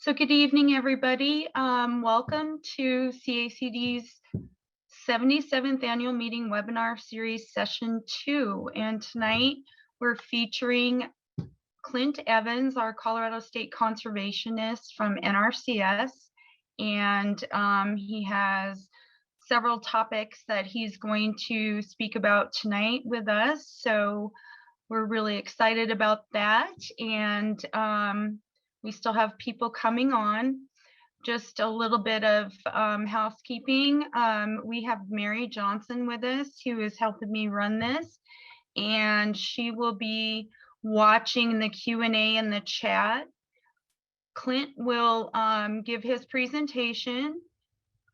So good evening, everybody. Welcome to CACD's 77th Annual Meeting Webinar Series Session 2. And tonight we're featuring Clint Evans, our Colorado State Conservationist from NRCS. And he has several topics that he's going to speak about tonight with us. So we're really excited about that. And we still have people coming on. Just a little bit of housekeeping. We have Mary Johnson with us, who is helping me run this, and she will be watching the Q&A in the chat. Clint will give his presentation.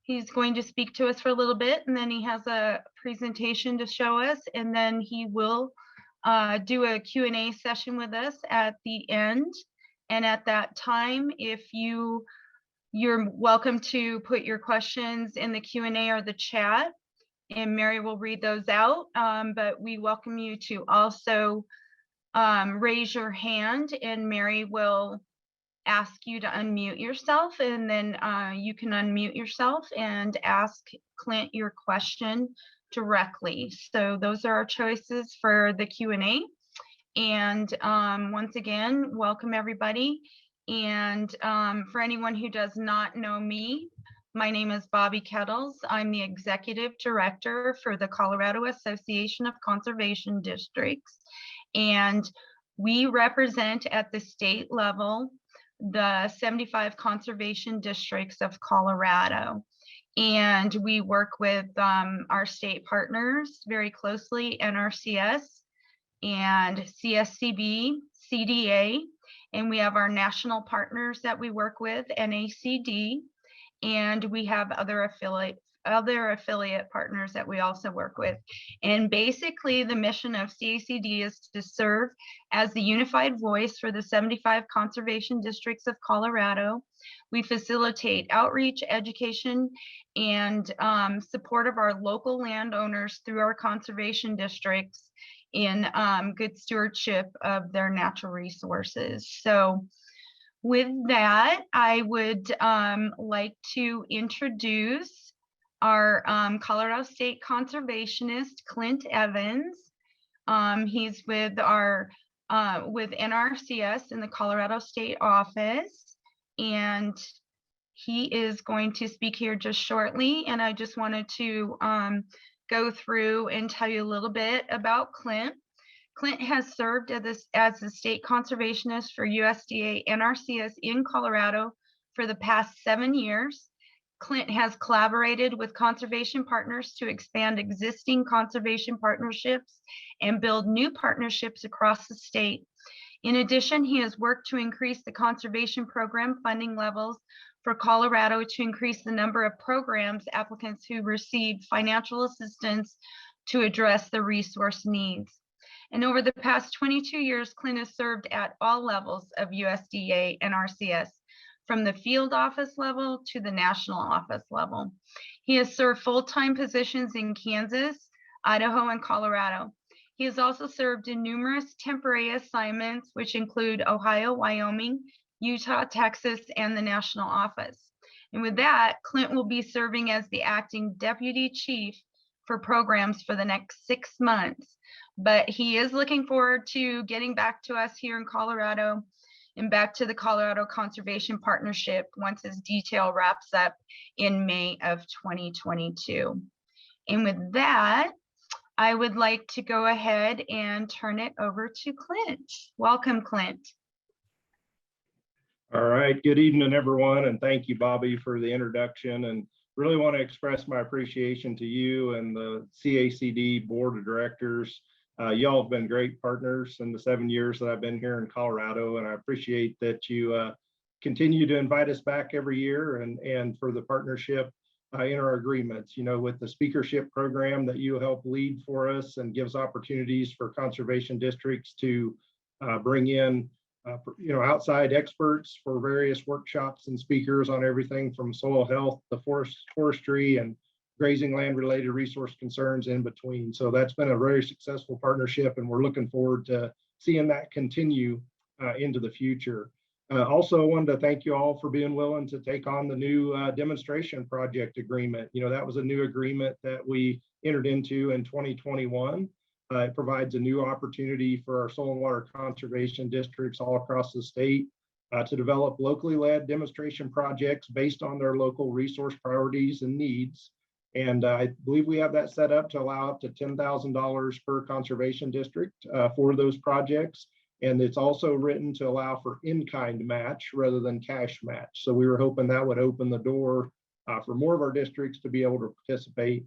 He's going to speak to us for a little bit, and then he has a presentation to show us, and then he will do a Q&A session with us at the end. And at that time, if you're welcome to put your questions in the Q&A or the chat, and Mary will read those out. But we welcome you to also raise your hand, and Mary will ask you to unmute yourself, and then you can unmute yourself and ask Clint your question directly. So those are our choices for the Q&A. And once again, welcome everybody. And for anyone who does not know me, my name is Bobby Kettles. I'm the Executive Director for the Colorado Association of Conservation Districts. And we represent at the state level the 75 conservation districts of Colorado. And we work with our state partners very closely, NRCS and CSCB, CDA, and we have our national partners that we work with, NACD, and we have other affiliate partners that we also work with. And basically the mission of CACD is to serve as the unified voice for the 75 conservation districts of Colorado. We facilitate outreach, education, and support of our local landowners through our conservation districts in good stewardship of their natural resources. So with that, I would like to introduce our Colorado State Conservationist, Clint Evans. He's with our with NRCS in the Colorado State office, and he is going to speak here just shortly. And I just wanted to go through and tell you a little bit about Clint. Clint has served as the state conservationist for USDA NRCS in Colorado for the past 7 years. Clint has collaborated with conservation partners to expand existing conservation partnerships and build new partnerships across the state. In addition, he has worked to increase the conservation program funding levels for Colorado to increase the number of programs applicants who receive financial assistance to address the resource needs. And over the past 22 years, Clint has served at all levels of USDA and NRCS, from the field office level to the national office level. He has served full-time positions in Kansas, Idaho, and Colorado. He has also served in numerous temporary assignments, which include Ohio, Wyoming, Utah, Texas, and the national office. And with that, Clint will be serving as the acting deputy chief for programs for the next 6 months. But he is looking forward to getting back to us here in Colorado and back to the Colorado Conservation Partnership once his detail wraps up in May of 2022. And with that, I would like to go ahead and turn it over to Clint. Welcome, Clint. All right, good evening, everyone, and thank you, Bobby, for the introduction. And really want to express my appreciation to you and the CACD Board of Directors. Y'all have been great partners in the 7 years that I've been here in Colorado, and I appreciate that you continue to invite us back every year and for the partnership in our agreements, you know, with the speakership program that you help lead for us and gives opportunities for conservation districts to bring in you know, outside experts for various workshops and speakers on everything from soil health to forestry and grazing land related resource concerns in between. So that's been a very successful partnership, and we're looking forward to seeing that continue into the future. Also, I wanted to thank you all for being willing to take on the new demonstration project agreement. You know, that was a new agreement that we entered into in 2021. It provides a new opportunity for our soil and water conservation districts all across the state to develop locally led demonstration projects based on their local resource priorities and needs. And I believe we have that set up to allow up to $10,000 per conservation district for those projects. And it's also written to allow for in-kind match rather than cash match. So we were hoping that would open the door for more of our districts to be able to participate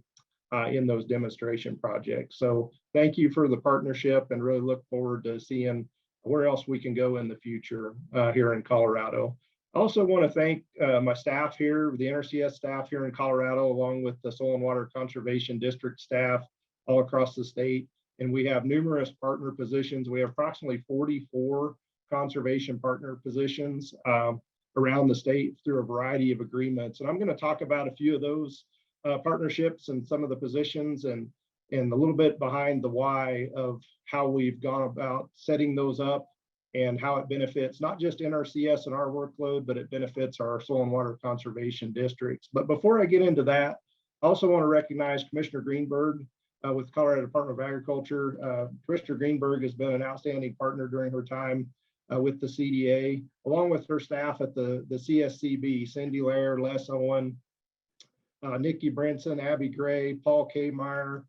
in those demonstration projects. So thank you for the partnership, and really look forward to seeing where else we can go in the future here in Colorado. I also want to thank my staff here, the NRCS staff here in Colorado, along with the Soil and Water Conservation District staff all across the state. And we have numerous partner positions. We have approximately 44 conservation partner positions around the state through a variety of agreements. And I'm going to talk about a few of those partnerships and some of the positions, and a little bit behind the why of how we've gone about setting those up and how it benefits not just NRCS and our workload, but it benefits our soil and water conservation districts. But before I get into that, I also want to recognize Commissioner Greenberg with Colorado Department of Agriculture. Commissioner Greenberg has been an outstanding partner during her time with the CDA, along with her staff at the CSCB, Cindy Lair, Les Owen, Nikki Brinson, Abby Gray, Paul K. Meyer,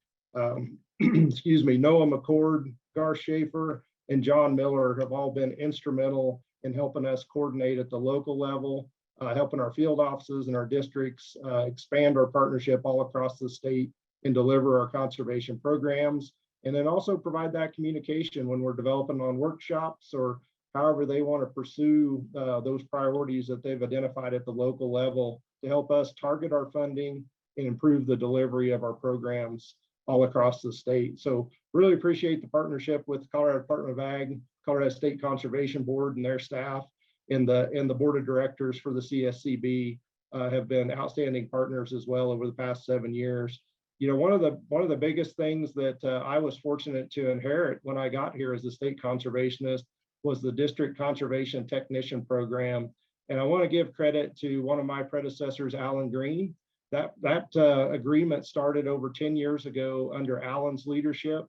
excuse me, Noah McCord, Gar Schaefer, and John Miller have all been instrumental in helping us coordinate at the local level, helping our field offices and our districts expand our partnership all across the state and deliver our conservation programs, and then also provide that communication when we're developing on workshops or however they want to pursue those priorities that they've identified at the local level to help us target our funding and improve the delivery of our programs all across the state. So really appreciate the partnership with Colorado Department of Ag, Colorado State Conservation Board and their staff, and the board of directors for the CSCB have been outstanding partners as well over the past 7 years. You know, one of the biggest things that I was fortunate to inherit when I got here as a state conservationist was the district conservation technician program. And I want to give credit to one of my predecessors, Alan Green. That agreement started over 10 years ago under Alan's leadership.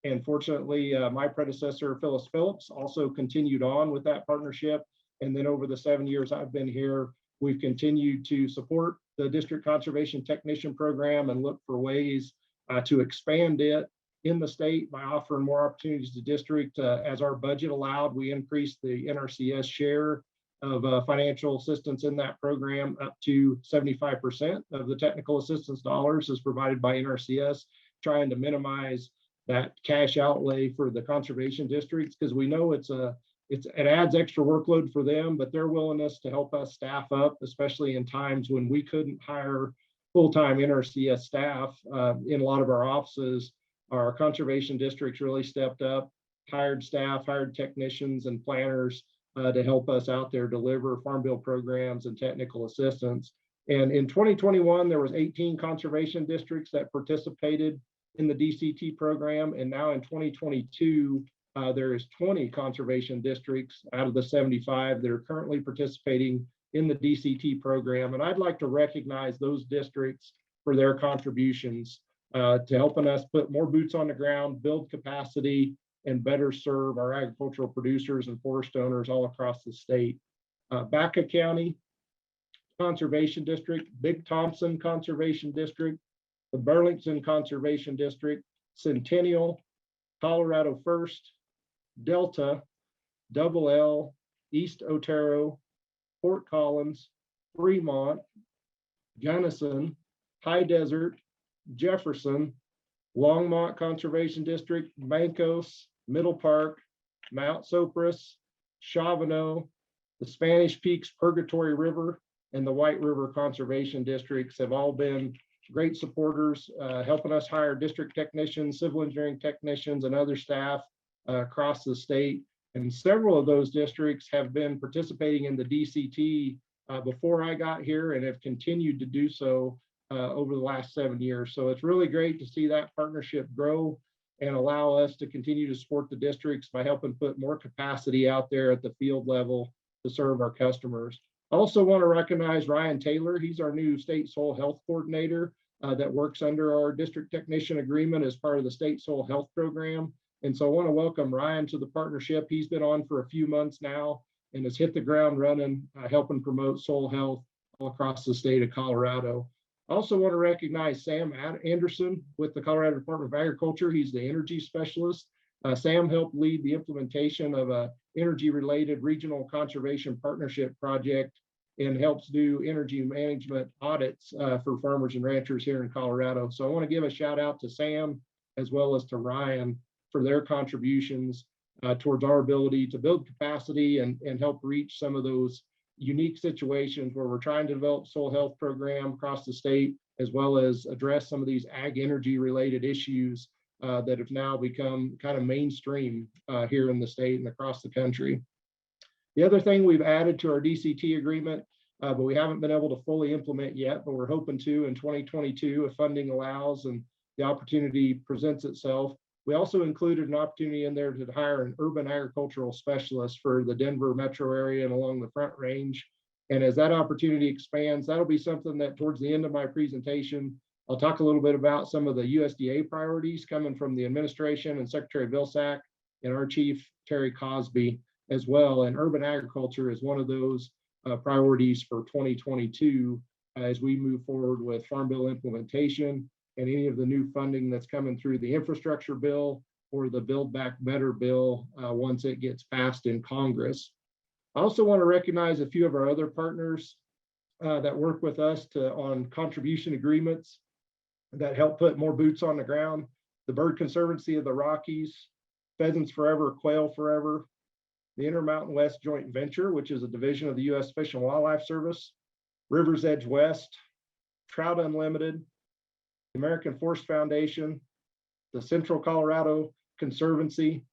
And fortunately, my predecessor, Phyllis Phillips, also continued on with that partnership. And then over the 7 years I've been here, we've continued to support the district conservation technician program and look for ways to expand it in the state by offering more opportunities to district. As our budget allowed, we increased the NRCS share of financial assistance in that program up to 75% of the technical assistance dollars is provided by NRCS, trying to minimize that cash outlay for the conservation districts, because we know it adds extra workload for them, but their willingness to help us staff up, especially in times when we couldn't hire full-time NRCS staff in a lot of our offices, our conservation districts really stepped up, hired staff, hired technicians and planners to help us out there deliver farm bill programs and technical assistance. And in 2021, there was 18 conservation districts that participated in the DCT program. And now in 2022, there is 20 conservation districts out of the 75 that are currently participating in the DCT program. And I'd like to recognize those districts for their contributions to helping us put more boots on the ground, build capacity, and better serve our agricultural producers and forest owners all across the state. Baca County Conservation District, Big Thompson Conservation District, the Burlington Conservation District, Centennial, Colorado First, Delta, Double L, East Otero, Fort Collins, Fremont, Gunnison, High Desert, Jefferson, Longmont Conservation District, Mancos, Middle Park, Mount Sopris, Chavano, the Spanish Peaks Purgatory River, and the White River Conservation Districts have all been great supporters, helping us hire district technicians, civil engineering technicians, and other staff across the state. And several of those districts have been participating in the DCT before I got here and have continued to do so over the last 7 years. So it's really great to see that partnership grow and allow us to continue to support the districts by helping put more capacity out there at the field level to serve our customers. I also want to recognize Ryan Taylor. He's our new state soil health coordinator that works under our district technician agreement as part of the state soil health program. And so I want to welcome Ryan to the partnership. He's been on for a few months now and has hit the ground running, helping promote soil health all across the state of Colorado. I also want to recognize Sam Anderson with the Colorado Department of Agriculture. He's the energy specialist. Sam helped lead the implementation of a energy-related regional conservation partnership project and helps do energy management audits for farmers and ranchers here in Colorado. So I want to give a shout out to Sam as well as to Ryan for their contributions towards our ability to build capacity and help reach some of those unique situations where we're trying to develop soil health program across the state, as well as address some of these ag energy related issues that have now become kind of mainstream here in the state and across the country. The other thing we've added to our DCT agreement, but we haven't been able to fully implement yet, but we're hoping to in 2022 if funding allows and the opportunity presents itself. We also included an opportunity in there to hire an urban agricultural specialist for the Denver metro area and along the Front Range. And as that opportunity expands, that'll be something that towards the end of my presentation, I'll talk a little bit about some of the USDA priorities coming from the administration and Secretary Vilsack and our chief, Terry Cosby, as well. And urban agriculture is one of those priorities for 2022 as we move forward with Farm Bill implementation and any of the new funding that's coming through the infrastructure bill or the Build Back Better bill once it gets passed in Congress. I also want to recognize a few of our other partners that work with us on contribution agreements that help put more boots on the ground. The Bird Conservancy of the Rockies, Pheasants Forever, Quail Forever, the Intermountain West Joint Venture, which is a division of the U.S. Fish and Wildlife Service, Rivers Edge West, Trout Unlimited, the American Forest Foundation, the Central Colorado Conservancy,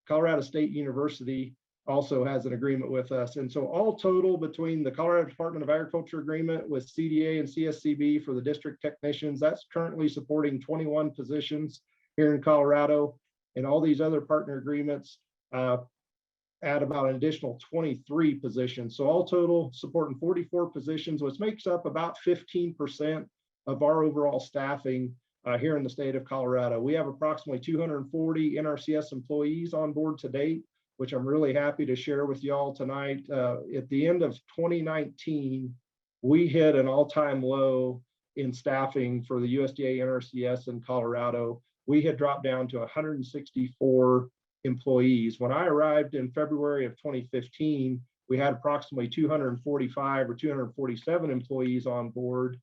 Colorado State University also has an agreement with us. And so all total between the Colorado Department of Agriculture agreement with CDA and CSCB for the district technicians, that's currently supporting 21 positions here in Colorado. And all these other partner agreements add about an additional 23 positions. So all total supporting 44 positions, which makes up about 15% of our overall staffing here in the state of Colorado. We have approximately 240 NRCS employees on board to date, which I'm really happy to share with y'all tonight. At the end of 2019, we hit an all-time low in staffing for the USDA NRCS in Colorado. We had dropped down to 164 employees. When I arrived in February of 2015, we had approximately 245 or 247 employees on board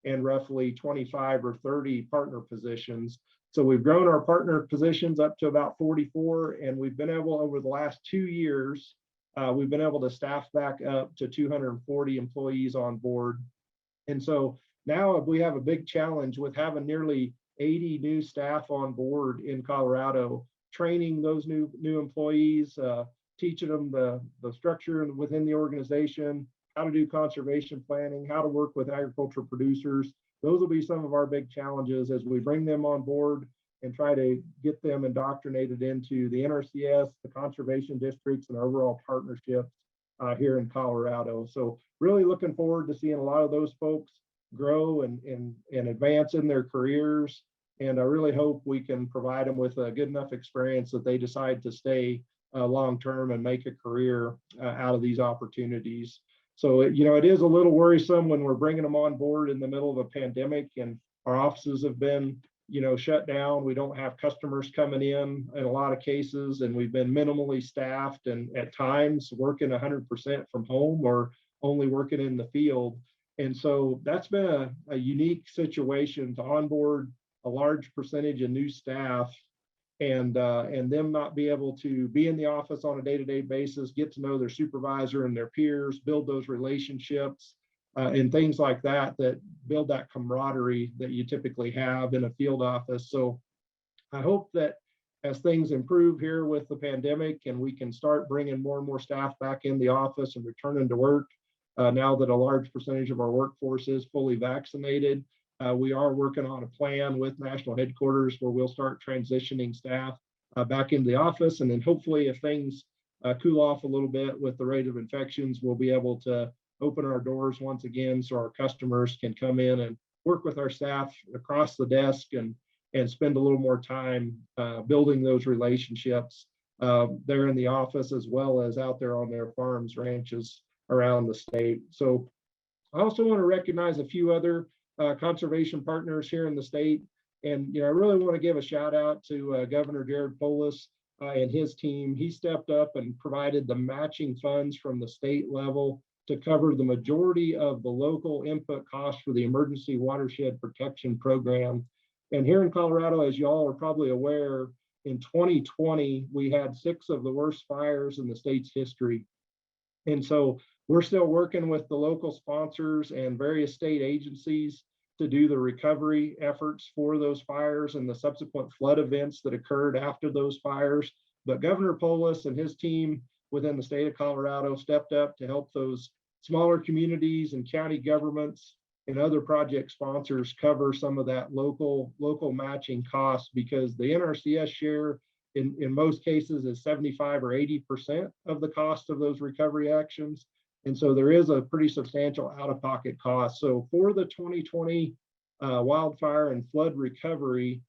and roughly 25 or 30 partner positions. So we've grown our partner positions up to about 44, and we've been able over the last 2 years, we've been able to staff back up to 240 employees on board. And so now we have a big challenge with having nearly 80 new staff on board in Colorado, training those new employees, teaching them the structure within the organization, how to do conservation planning, how to work with agricultural producers. Those will be some of our big challenges as we bring them on board and try to get them indoctrinated into the NRCS, the conservation districts, and overall partnerships here in Colorado. So really looking forward to seeing a lot of those folks grow and advance in their careers. And I really hope we can provide them with a good enough experience that they decide to stay long-term and make a career out of these opportunities. So, it is a little worrisome when we're bringing them on board in the middle of a pandemic and our offices have been, shut down. We don't have customers coming in a lot of cases, and we've been minimally staffed and at times working 100% from home or only working in the field. And so that's been a unique situation to onboard a large percentage of new staff and them not be able to be in the office on a day-to-day basis, get to know their supervisor and their peers, build those relationships and things like that build that camaraderie that you typically have in a field office. So I hope that as things improve here with the pandemic and we can start bringing more and more staff back in the office and returning to work now that a large percentage of our workforce is fully vaccinated. We are working on a plan with national headquarters where we'll start transitioning staff back into the office. And then hopefully if things cool off a little bit with the rate of infections, we'll be able to open our doors once again so our customers can come in and work with our staff across the desk and spend a little more time building those relationships there in the office as well as out there on their farms, ranches around the state. So I also want to recognize a few other conservation partners here in the state. And, I really want to give a shout out to Governor Jared Polis and his team. He stepped up and provided the matching funds from the state level to cover the majority of the local input costs for the Emergency Watershed Protection Program. And here in Colorado, as y'all are probably aware, in 2020, we had 6 of the worst fires in the state's history. And so we're still working with the local sponsors and various state agencies to do the recovery efforts for those fires and the subsequent flood events that occurred after those fires. But Governor Polis and his team within the state of Colorado stepped up to help those smaller communities and county governments and other project sponsors cover some of that local matching costs, because the NRCS share in most cases is 75 or 80% of the cost of those recovery actions. And so there is a pretty substantial out-of-pocket cost. So for the 2020 wildfire and flood recovery,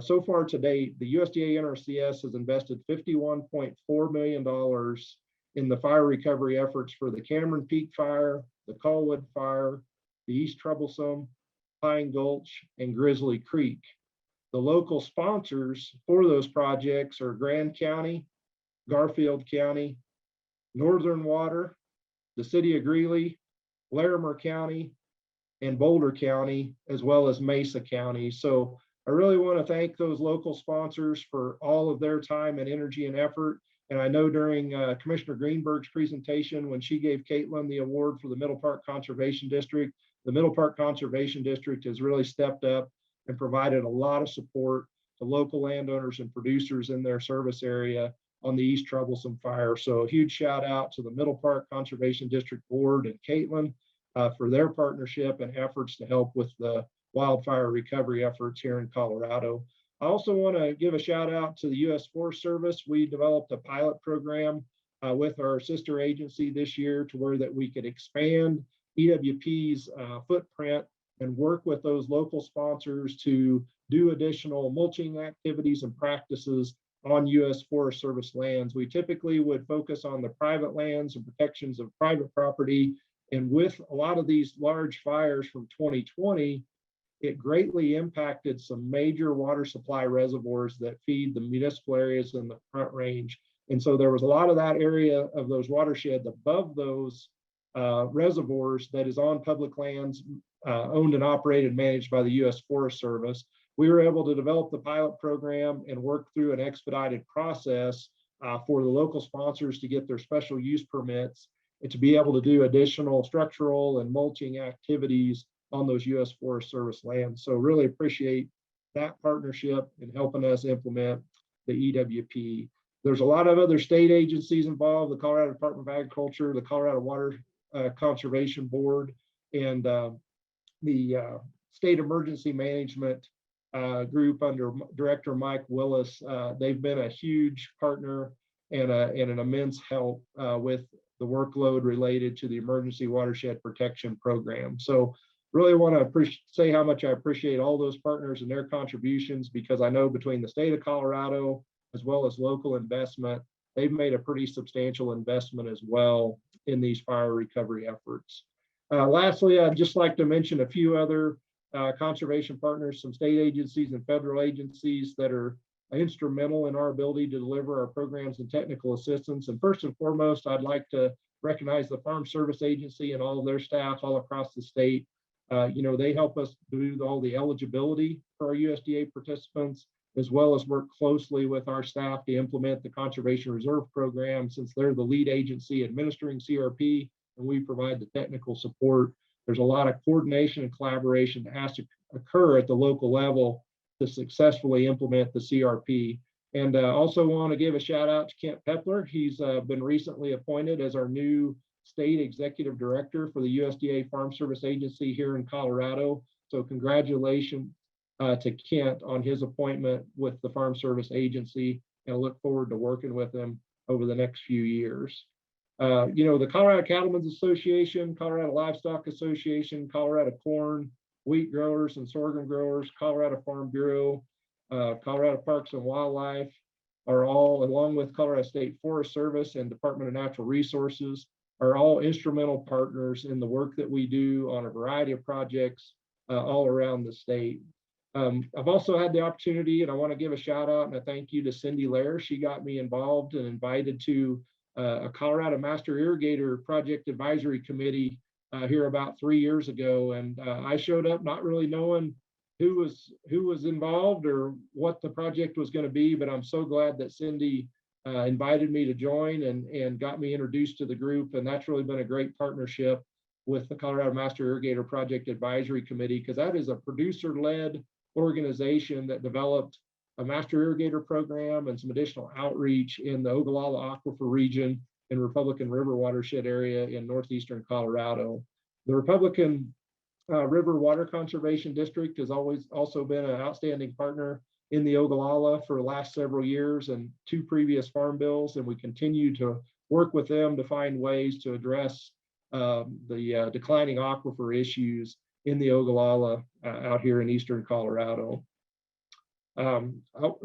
so far to date, the USDA NRCS has invested $51.4 million in the fire recovery efforts for the Cameron Peak Fire, the Colwood Fire, the East Troublesome, Pine Gulch, and Grizzly Creek. The local sponsors for those projects are Grand County, Garfield County, Northern Water, the City of Greeley, Larimer County, and Boulder County, as well as Mesa County. So I really want to thank those local sponsors for all of their time and energy and effort. And I know during Commissioner Greenberg's presentation, when she gave Caitlin the award for the Middle Park Conservation District, the Middle Park Conservation District has really stepped up and provided a lot of support to local landowners and producers in their service area on the East Troublesome Fire. So a huge shout out to the Middle Park Conservation District Board and Caitlin for their partnership and efforts to help with the wildfire recovery efforts here in Colorado. I also want to give a shout out to the U.S. Forest Service. We developed a pilot program with our sister agency this year to where that we could expand EWP's footprint and work with those local sponsors to do additional mulching activities and practices on U.S. Forest Service lands. We typically would focus on the private lands and protections of private property. And with a lot of these large fires from 2020, it greatly impacted some major water supply reservoirs that feed the municipal areas in the Front Range. And so there was a lot of that area of those watersheds above those reservoirs that is on public lands owned and operated and managed by the U.S. Forest Service. We were able to develop the pilot program and work through an expedited process for the local sponsors to get their special use permits and to be able to do additional structural and mulching activities on those U.S. Forest Service lands. So really appreciate that partnership in helping us implement the EWP. There's a lot of other state agencies involved, the Colorado Department of Agriculture, the Colorado Water Conservation Board, and the State Emergency Management group under Director Mike Willis. They've been a huge partner and an immense help with the workload related to the Emergency Watershed Protection Program. So really want to say how much I appreciate all those partners and their contributions, because I know between the state of Colorado as well as local investment, they've made a pretty substantial investment as well in these fire recovery efforts. Lastly, I'd just like to mention a few other conservation partners, some state agencies and federal agencies that are instrumental in our ability to deliver our programs and technical assistance. And first and foremost, I'd like to recognize the Farm Service Agency and all of their staff all across the state. They help us do all the eligibility for our USDA participants, as well as work closely with our staff to implement the Conservation Reserve Program, since they're the lead agency administering CRP and we provide the technical support. There's a lot of coordination and collaboration that has to occur at the local level to successfully implement the CRP. And also want to give a shout out to Kent Pepler. He's been recently appointed as our new State Executive Director for the USDA Farm Service Agency here in Colorado. So congratulations to Kent on his appointment with the Farm Service Agency, and I look forward to working with him over the next few years. The Colorado Cattlemen's Association, Colorado Livestock Association, Colorado Corn, Wheat Growers and Sorghum Growers, Colorado Farm Bureau, Colorado Parks and Wildlife are all, along with Colorado State Forest Service and Department of Natural Resources, are all instrumental partners in the work that we do on a variety of projects all around the state. I've also had the opportunity, and I want to give a shout out and a thank you to Cindy Lair. She got me involved and invited to a Colorado Master Irrigator Project Advisory Committee here about 3 years ago. And I showed up not really knowing who was involved or what the project was going to be, but I'm so glad that Cindy invited me to join and got me introduced to the group. And that's really been a great partnership with the Colorado Master Irrigator Project Advisory Committee, because that is a producer-led organization that developed a master irrigator program and some additional outreach in the Ogallala Aquifer region and Republican River watershed area in northeastern Colorado. The Republican River Water Conservation District has always also been an outstanding partner in the Ogallala for the last several years and 2 previous farm bills, and we continue to work with them to find ways to address the declining aquifer issues in the Ogallala out here in eastern Colorado. A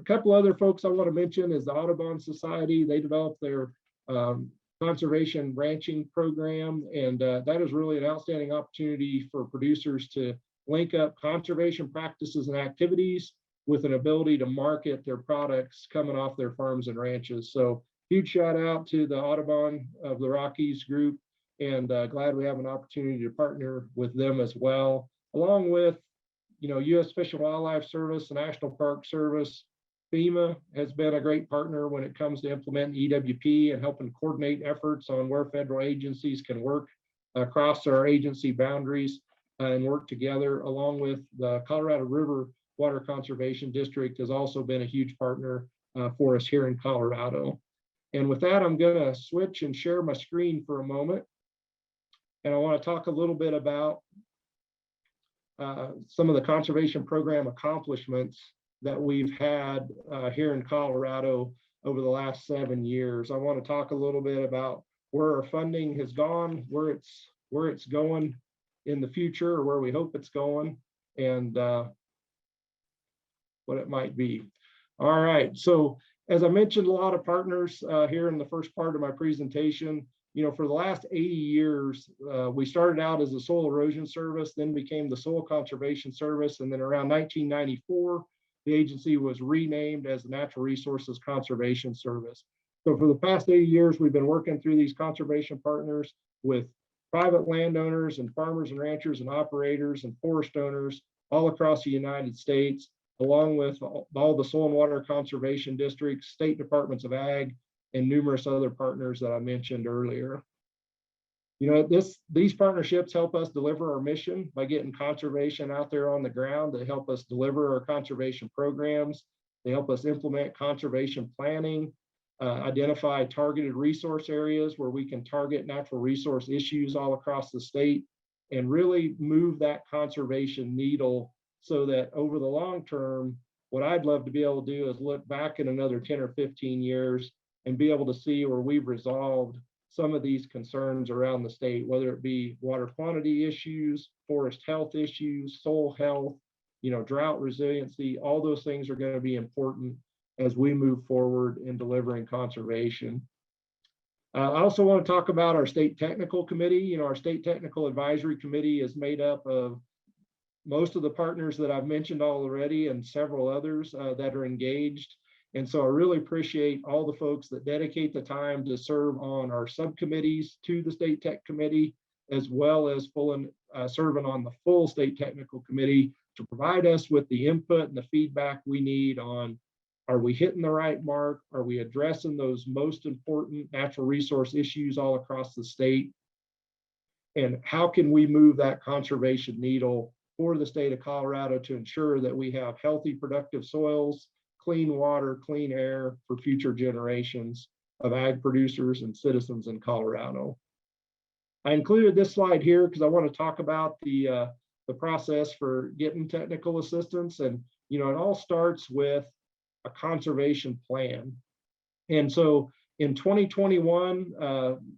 couple other folks I want to mention is the Audubon Society. They developed their conservation ranching program, and that is really an outstanding opportunity for producers to link up conservation practices and activities with an ability to market their products coming off their farms and ranches. So huge shout out to the Audubon of the Rockies group, and glad we have an opportunity to partner with them as well, along with U.S. Fish and Wildlife Service, the National Park Service. FEMA has been a great partner when it comes to implementing EWP and helping coordinate efforts on where federal agencies can work across our agency boundaries and work together, along with the Colorado River Water Conservation District has also been a huge partner for us here in Colorado. And with that, I'm going to switch and share my screen for a moment. And I want to talk a little bit about some of the conservation program accomplishments that we've had here in Colorado over the last 7 years. I want to talk a little bit about where our funding has gone, where it's going in the future, or where we hope it's going, and what it might be. All right, so as I mentioned, a lot of partners here in the first part of my presentation. For the last 80 years, we started out as a soil erosion service, then became the Soil Conservation Service, and then around 1994, the agency was renamed as the Natural Resources Conservation Service. So for the past 80 years, we've been working through these conservation partners with private landowners and farmers and ranchers and operators and forest owners all across the United States, along with all the soil and water conservation districts, state departments of ag, and numerous other partners that I mentioned earlier. These partnerships help us deliver our mission by getting conservation out there on the ground. They help us deliver our conservation programs. They help us implement conservation planning, identify targeted resource areas where we can target natural resource issues all across the state, and really move that conservation needle so that over the long term, what I'd love to be able to do is look back in another 10 or 15 years and be able to see where we've resolved some of these concerns around the state, whether it be water quantity issues, forest health issues, soil health, drought resiliency. All those things are going to be important as we move forward in delivering conservation. I also want to talk about our state technical committee. Our state technical advisory committee is made up of most of the partners that I've mentioned already and several others that are engaged. And so I really appreciate all the folks that dedicate the time to serve on our subcommittees to the State Tech Committee, as well as serving on the full State Technical Committee to provide us with the input and the feedback we need on, are we hitting the right mark? Are we addressing those most important natural resource issues all across the state? And how can we move that conservation needle for the state of Colorado to ensure that we have healthy, productive soils, clean water, clean air for future generations of ag producers and citizens in Colorado. I included this slide here because I want to talk about the process for getting technical assistance. And, it all starts with a conservation plan. And so In 2021,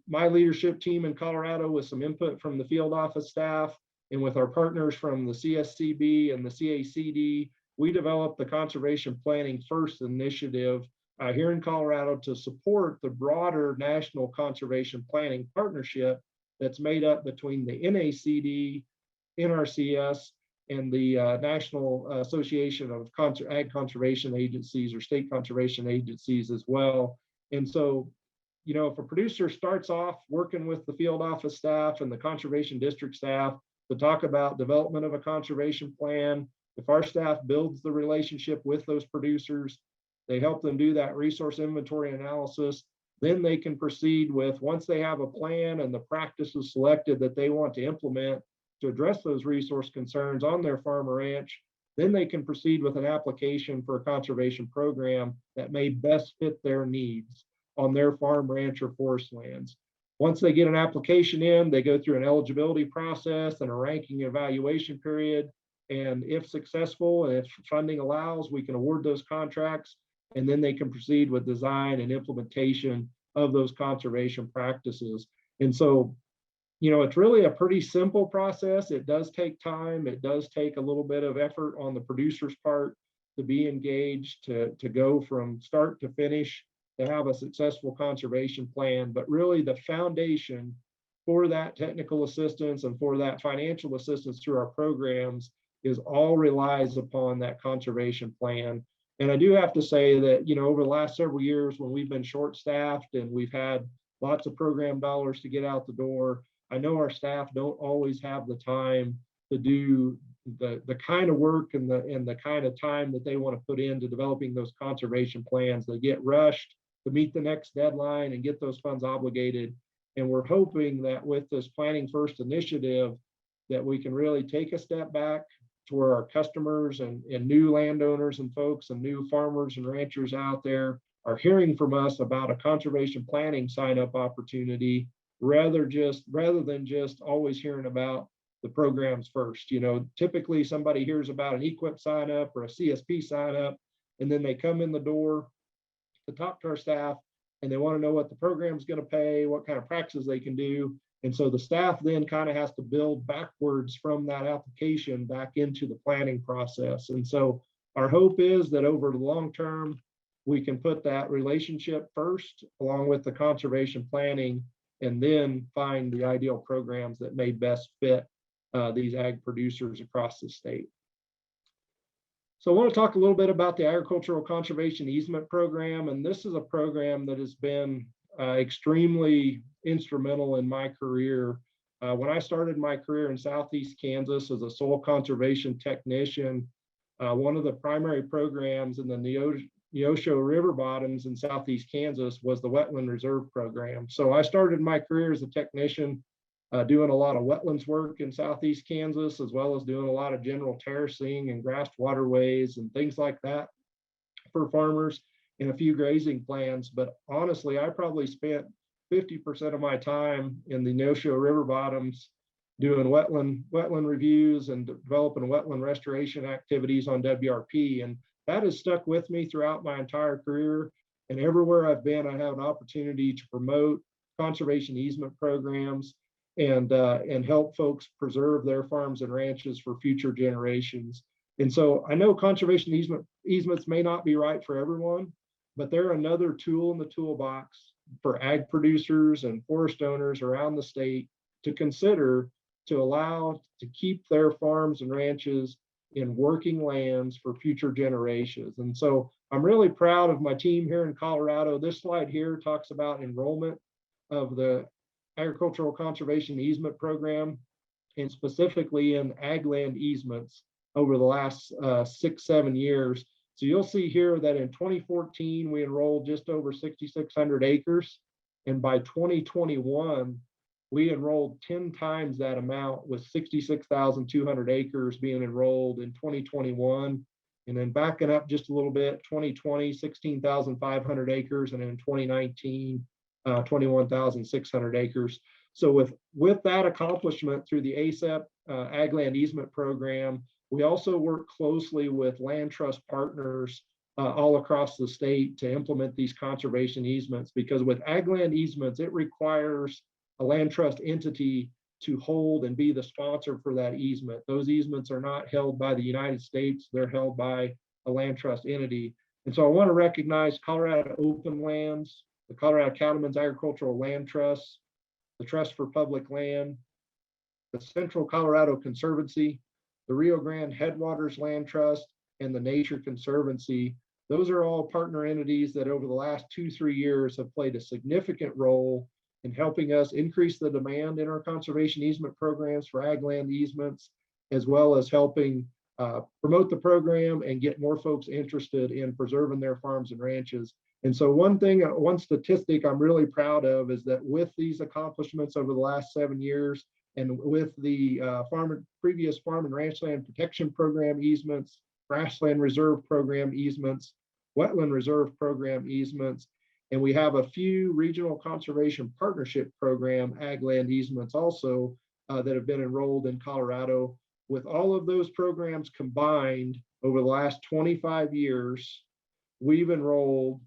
my leadership team in Colorado, with some input from the field office staff and with our partners from the CSCB and the CACD, we developed the Conservation Planning First initiative here in Colorado to support the broader national conservation planning partnership that's made up between the NACD, NRCS, and the National Association of Ag Conservation Agencies, or state conservation agencies as well. And so, you know, if a producer starts off working with the field office staff and the conservation district staff to talk about development of a conservation plan, if our staff builds the relationship with those producers, they help them do that resource inventory analysis, then they can proceed with, once they have a plan and the practices selected that they want to implement to address those resource concerns on their farm or ranch, then they can proceed with an application for a conservation program that may best fit their needs on their farm, ranch, or forest lands. Once they get an application in, they go through an eligibility process and a ranking evaluation period. And if successful, and if funding allows, we can award those contracts, and then they can proceed with design and implementation of those conservation practices. And so, you know, it's really a pretty simple process. It does take time. It does take a little bit of effort on the producer's part to be engaged, to go from start to finish, to have a successful conservation plan. But really the foundation for that technical assistance and for that financial assistance through our programs is all relies upon that conservation plan. And I do have to say that, you know, over the last several years, when we've been short-staffed and we've had lots of program dollars to get out the door, I know our staff don't always have the time to do the kind of work and the kind of time that they want to put into developing those conservation plans. They get rushed to meet the next deadline and get those funds obligated. And we're hoping that with this Planning First initiative, that we can really take a step back to where our customers and new landowners and folks and new farmers and ranchers out there are hearing from us about a conservation planning sign-up opportunity, rather than just always hearing about the programs first. You know, typically somebody hears about an EQIP sign-up or a CSP sign-up, and then they come in the door to talk to our staff and they want to know what the program's going to pay, what kind of practices they can do. And so the staff then kind of has to build backwards from that application back into the planning process. And so our hope is that over the long term, we can put that relationship first along with the conservation planning, and then find the ideal programs that may best fit these ag producers across the state. So I want to talk a little bit about the Agricultural Conservation Easement Program. And this is a program that has been extremely instrumental in my career. When I started my career in Southeast Kansas as a soil conservation technician, one of the primary programs in the Neosho River bottoms in Southeast Kansas was the Wetland Reserve Program. So I started my career as a technician doing a lot of wetlands work in Southeast Kansas, as well as doing a lot of general terracing and grassed waterways and things like that for farmers, and a few grazing plans. But honestly, I probably spent 50% of my time in the Neosho River bottoms doing wetland reviews and developing wetland restoration activities on WRP. And that has stuck with me throughout my entire career. And everywhere I've been, I have an opportunity to promote conservation easement programs and help folks preserve their farms and ranches for future generations. And so I know conservation easements may not be right for everyone, but they're another tool in the toolbox for ag producers and forest owners around the state to consider, to allow to keep their farms and ranches in working lands for future generations. And so I'm really proud of my team here in Colorado. This slide here talks about enrollment of the Agricultural Conservation Easement Program, and specifically in ag land easements over the last 6-7 years. So you'll see here that in 2014, we enrolled just over 6,600 acres. And by 2021, we enrolled 10 times that amount, with 66,200 acres being enrolled in 2021. And then backing up just a little bit, 2020, 16,500 acres, and in 2019, 21,600 acres. So with that accomplishment through the ASEP Ag Land Easement Program, we also work closely with land trust partners all across the state to implement these conservation easements, because with ag land easements, it requires a land trust entity to hold and be the sponsor for that easement. Those easements are not held by the United States, they're held by a land trust entity. And so I want to recognize Colorado Open Lands, the Colorado Cattlemen's Agricultural Land Trust, the Trust for Public Land, the Central Colorado Conservancy, the Rio Grande Headwaters Land Trust, and the Nature Conservancy. Those are all partner entities that over the last 2-3 years have played a significant role in helping us increase the demand in our conservation easement programs for ag land easements, as well as helping promote the program and get more folks interested in preserving their farms and ranches. And so one statistic I'm really proud of is that with these accomplishments over the last 7 years, and with the previous farm and ranch land protection program easements, grassland reserve program easements, wetland reserve program easements, and we have a few regional conservation partnership program ag land easements also that have been enrolled in Colorado. With all of those programs combined over the last 25 years, we've enrolled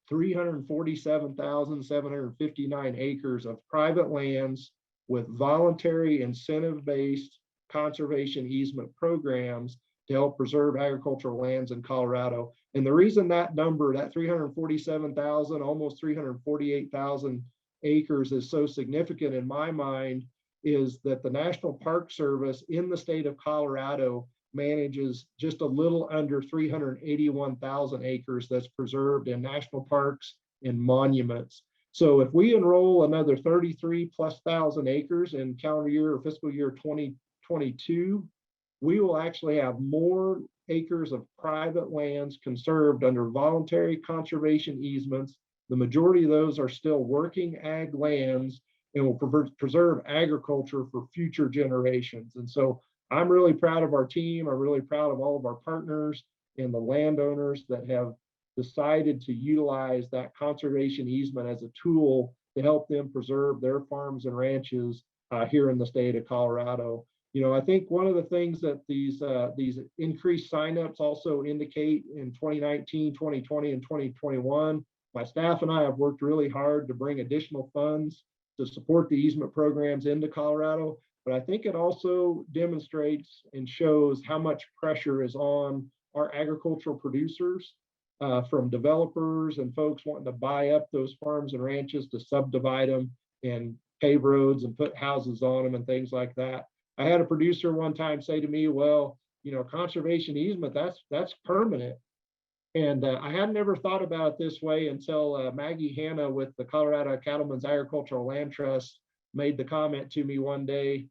347,759 acres of private lands with voluntary incentive-based conservation easement programs to help preserve agricultural lands in Colorado. And the reason that number, that 347,000, almost 348,000 acres is so significant in my mind is that the National Park Service in the state of Colorado manages just a little under 381,000 acres that's preserved in national parks and monuments. So if we enroll another 33,000+ acres in calendar year or fiscal year 2022, we will actually have more acres of private lands conserved under voluntary conservation easements. The majority of those are still working ag lands and will preserve agriculture for future generations. And so I'm really proud of our team. I'm really proud of all of our partners and the landowners that have decided to utilize that conservation easement as a tool to help them preserve their farms and ranches here in the state of Colorado. You know, I think one of the things that these increased signups also indicate in 2019, 2020, and 2021, my staff and I have worked really hard to bring additional funds to support the easement programs into Colorado. But I think it also demonstrates and shows how much pressure is on our agricultural producers from developers and folks wanting to buy up those farms and ranches to subdivide them and pave roads and put houses on them and things like that. I had a producer one time say to me, well, you know, conservation easement, that's permanent. And I had never thought about it this way until Maggie Hanna with the Colorado Cattlemen's Agricultural Land Trust made the comment to me one day.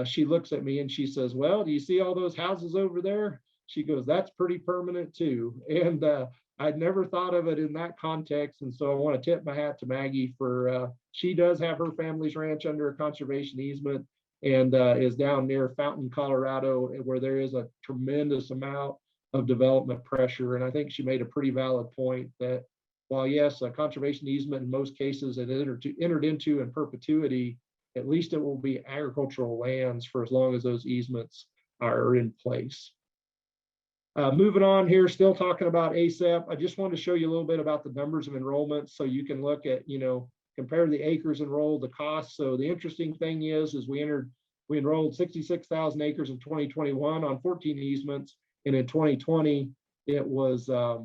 She looks at me and she says, well, do you see all those houses over there? She goes, that's pretty permanent too. And I'd never thought of it in that context. And so I want to tip my hat to Maggie for, she does have her family's ranch under a conservation easement and is down near Fountain, Colorado, where there is a tremendous amount of development pressure. And I think she made a pretty valid point that while yes, a conservation easement in most cases it entered into in perpetuity, at least it will be agricultural lands for as long as those easements are in place. Moving on here, still talking about ACEP. I just wanted to show you a little bit about the numbers of enrollments so you can look at, you know, compare the acres enrolled, the costs. So the interesting thing is we enrolled 66,000 acres in 2021 on 14 easements. And in 2020, it was a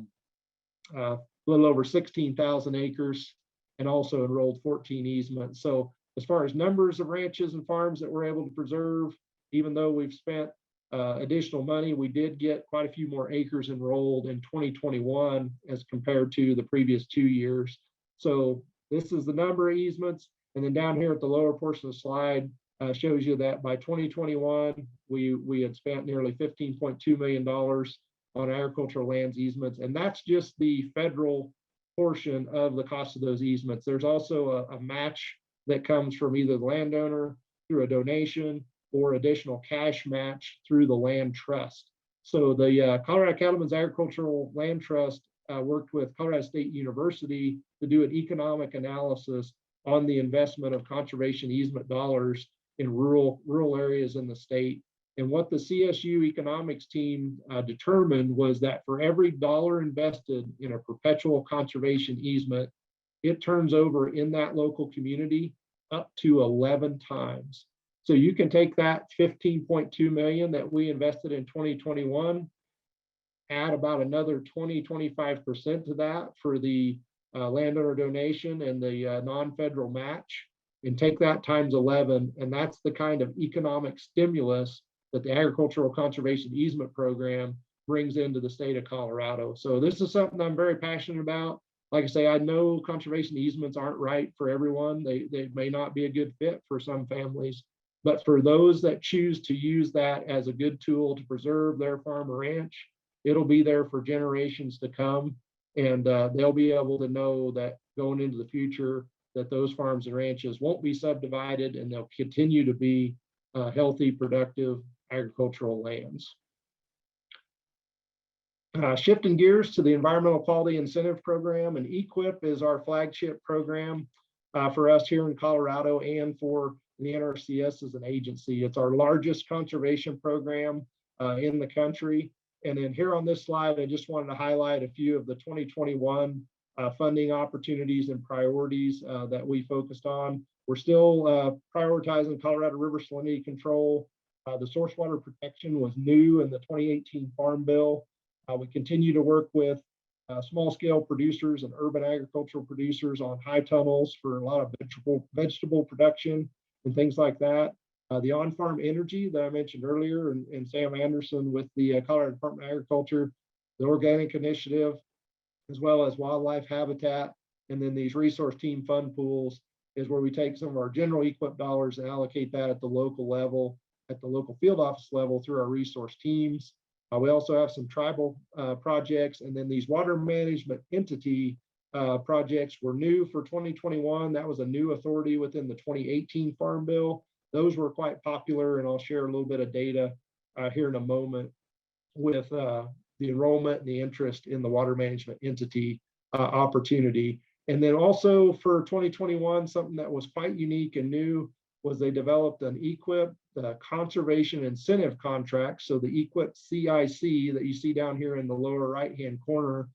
little over 16,000 acres and also enrolled 14 easements. So as far as numbers of ranches and farms that we're able to preserve, even though we've spent additional money, we did get quite a few more acres enrolled in 2021 as compared to the previous 2 years. So this is the number of easements. And then down here at the lower portion of the slide shows you that by 2021, we had spent nearly $15.2 million on agricultural lands easements. And that's just the federal portion of the cost of those easements. There's also a match that comes from either the landowner through a donation or additional cash match through the land trust. So the Colorado Cattlemen's Agricultural Land Trust worked with Colorado State University to do an economic analysis on the investment of conservation easement dollars in rural areas in the state. And what the CSU economics team determined was that for every dollar invested in a perpetual conservation easement, it turns over in that local community up to 11 times. So you can take that 15.2 million that we invested in 2021, add about another 20-25% to that for the landowner donation and the non-federal match, and take that times 11, and that's the kind of economic stimulus that the Agricultural Conservation Easement Program brings into the state of Colorado. So this is something I'm very passionate about. Like I say, I know conservation easements aren't right for everyone. They may not be a good fit for some families, but for those that choose to use that as a good tool to preserve their farm or ranch, it'll be there for generations to come. And they'll be able to know that going into the future, that those farms and ranches won't be subdivided, and they'll continue to be healthy, productive agricultural lands. Shifting gears to the Environmental Quality Incentive Program, and EQIP is our flagship program for us here in Colorado and for the NRCS as an agency. It's our largest conservation program in the country. And then here on this slide, I just wanted to highlight a few of the 2021 funding opportunities and priorities that we focused on. We're still prioritizing Colorado River salinity control. The source water protection was new in the 2018 Farm Bill. We continue to work with small scale producers and urban agricultural producers on high tunnels for a lot of vegetable production and things like that. The on-farm energy that I mentioned earlier, and Sam Anderson with the Colorado Department of Agriculture, the organic initiative, as well as wildlife habitat, and then these resource team fund pools is where we take some of our general EQIP dollars and allocate that at the local level, at the local field office level through our resource teams. We also have some tribal projects, and then these water management entity projects were new for 2021. That was a new authority within the 2018 Farm Bill. Those were quite popular, and I'll share a little bit of data here in a moment with the enrollment and the interest in the water management entity opportunity. And then also for 2021, something that was quite unique and new was they developed an EQIP, the conservation incentive contract. So the EQIP CIC that you see down here in the lower right-hand corner,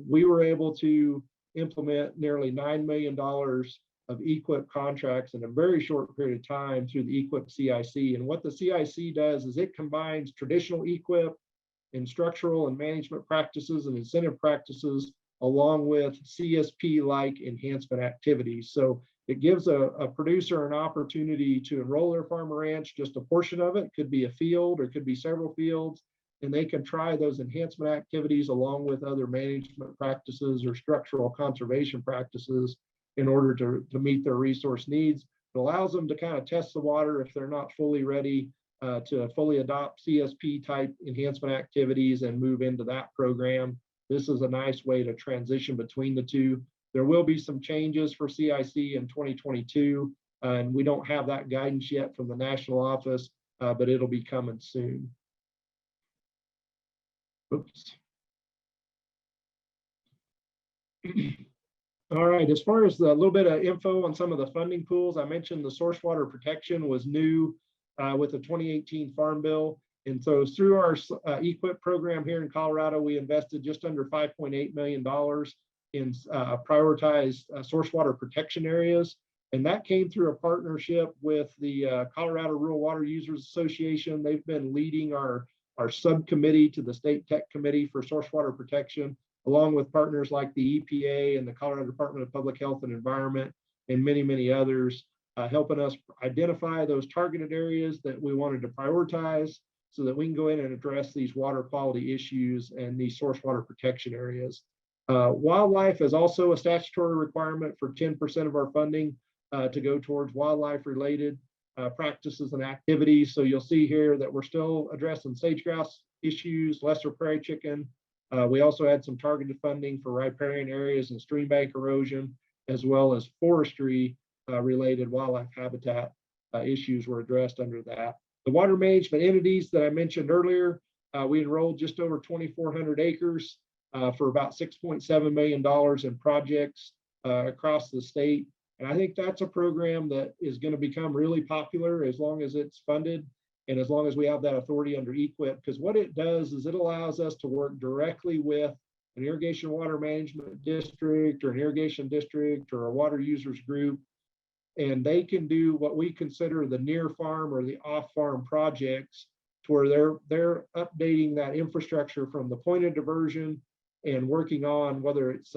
we were able to implement nearly $9 million of EQIP contracts in a very short period of time through the EQIP CIC. And what the CIC does is it combines traditional EQIP and structural and management practices and incentive practices along with CSP-like enhancement activities. So it gives a producer an opportunity to enroll their farm or ranch, just a portion of it, could be a field or could be several fields, and they can try those enhancement activities along with other management practices or structural conservation practices in order to meet their resource needs. It allows them to kind of test the water if they're not fully ready to fully adopt CSP type enhancement activities and move into that program. This is a nice way to transition between the two. There will be some changes for CIC in 2022, and we don't have that guidance yet from the national office, but it'll be coming soon. Oops. All right, as far as the little bit of info on some of the funding pools, I mentioned the source water protection was new with the 2018 Farm Bill. And so through our EQIP program here in Colorado, we invested just under $5.8 million in prioritized source water protection areas. And that came through a partnership with the Colorado Rural Water Users Association. They've been leading our subcommittee to the State Tech Committee for Source Water Protection, along with partners like the EPA and the Colorado Department of Public Health and Environment and many, many others, helping us identify those targeted areas that we wanted to prioritize so that we can go in and address these water quality issues and these source water protection areas. Wildlife is also a statutory requirement for 10% of our funding to go towards wildlife related practices and activities. So you'll see here that we're still addressing sage-grouse issues, lesser prairie chicken. We also had some targeted funding for riparian areas and stream bank erosion, as well as forestry related wildlife habitat issues were addressed under that. The water management entities that I mentioned earlier, we enrolled just over 2,400 acres for about $6.7 million in projects across the state. And I think that's a program that is going to become really popular as long as it's funded. And as long as we have that authority under EQIP, because what it does is it allows us to work directly with an irrigation water management district or an irrigation district or a water users group, and they can do what we consider the near farm or the off farm projects, to where they're updating that infrastructure from the point of diversion and working on whether it's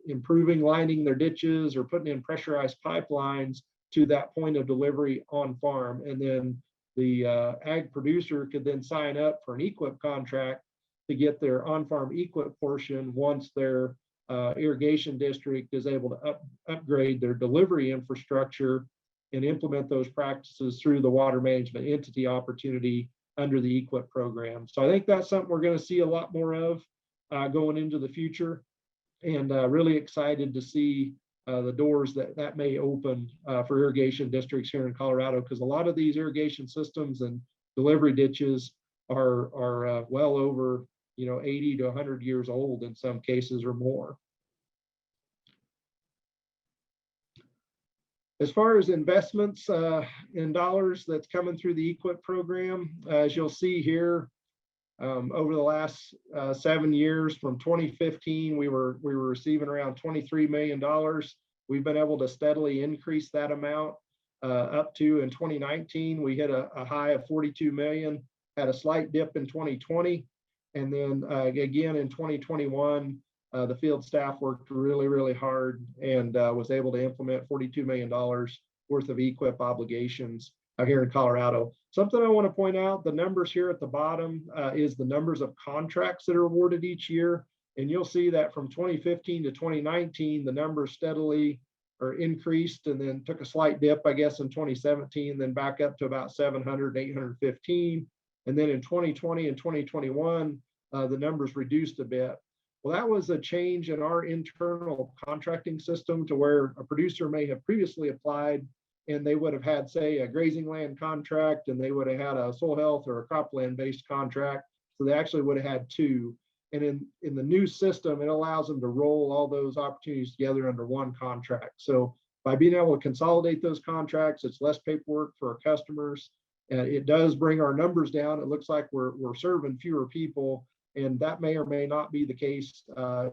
improving lining their ditches or putting in pressurized pipelines to that point of delivery on farm. And then the ag producer could then sign up for an EQIP contract to get their on-farm EQIP portion once their irrigation district is able to upgrade their delivery infrastructure and implement those practices through the water management entity opportunity under the EQIP program. So I think that's something we're going to see a lot more of going into the future, and really excited to see the doors that may open for irrigation districts here in Colorado, because a lot of these irrigation systems and delivery ditches are well over 80 to 100 years old in some cases or more. As far as investments in dollars that's coming through the EQIP program, as you'll see here, over the last 7 years, from 2015, we were receiving around $23 million. We've been able to steadily increase that amount up to, in 2019, we hit a high of 42 million, had a slight dip in 2020. And then again, in 2021, the field staff worked really, really hard and was able to implement $42 million worth of EQIP obligations here in Colorado. Something I want to point out, the numbers here at the bottom is the numbers of contracts that are awarded each year. And you'll see that from 2015 to 2019, the numbers steadily increased and then took a slight dip, I guess, in 2017, then back up to about 700, 815. And then in 2020 and 2021, the numbers reduced a bit. Well, that was a change in our internal contracting system, to where a producer may have previously applied and they would have had, say, a grazing land contract, and they would have had a soil health or a cropland based contract. So they actually would have had two. And in the new system, it allows them to roll all those opportunities together under one contract. So by being able to consolidate those contracts, it's less paperwork for our customers. It does bring our numbers down. It looks like we're serving fewer people, and that may or may not be the case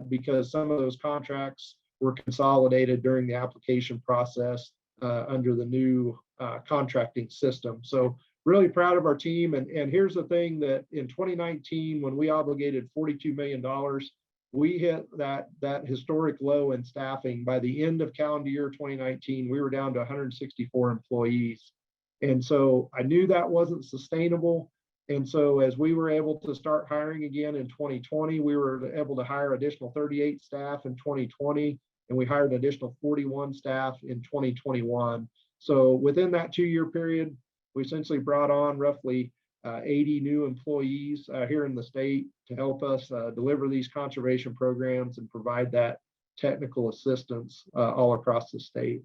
because some of those contracts were consolidated during the application process under the new contracting system. So really proud of our team. And here's the thing, that in 2019, when we obligated $42 million, we hit that historic low in staffing. By the end of calendar year 2019, we were down to 164 employees. And so I knew that wasn't sustainable. And so as we were able to start hiring again in 2020, we were able to hire additional 38 staff in 2020, and we hired an additional 41 staff in 2021. So within that 2-year period, we essentially brought on roughly 80 new employees here in the state to help us deliver these conservation programs and provide that technical assistance all across the state.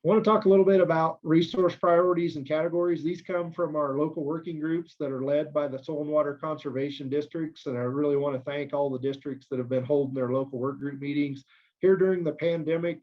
I want to talk a little bit about resource priorities and categories. These come from our local working groups that are led by the soil and water conservation districts. And I really want to thank all the districts that have been holding their local work group meetings. Here during the pandemic,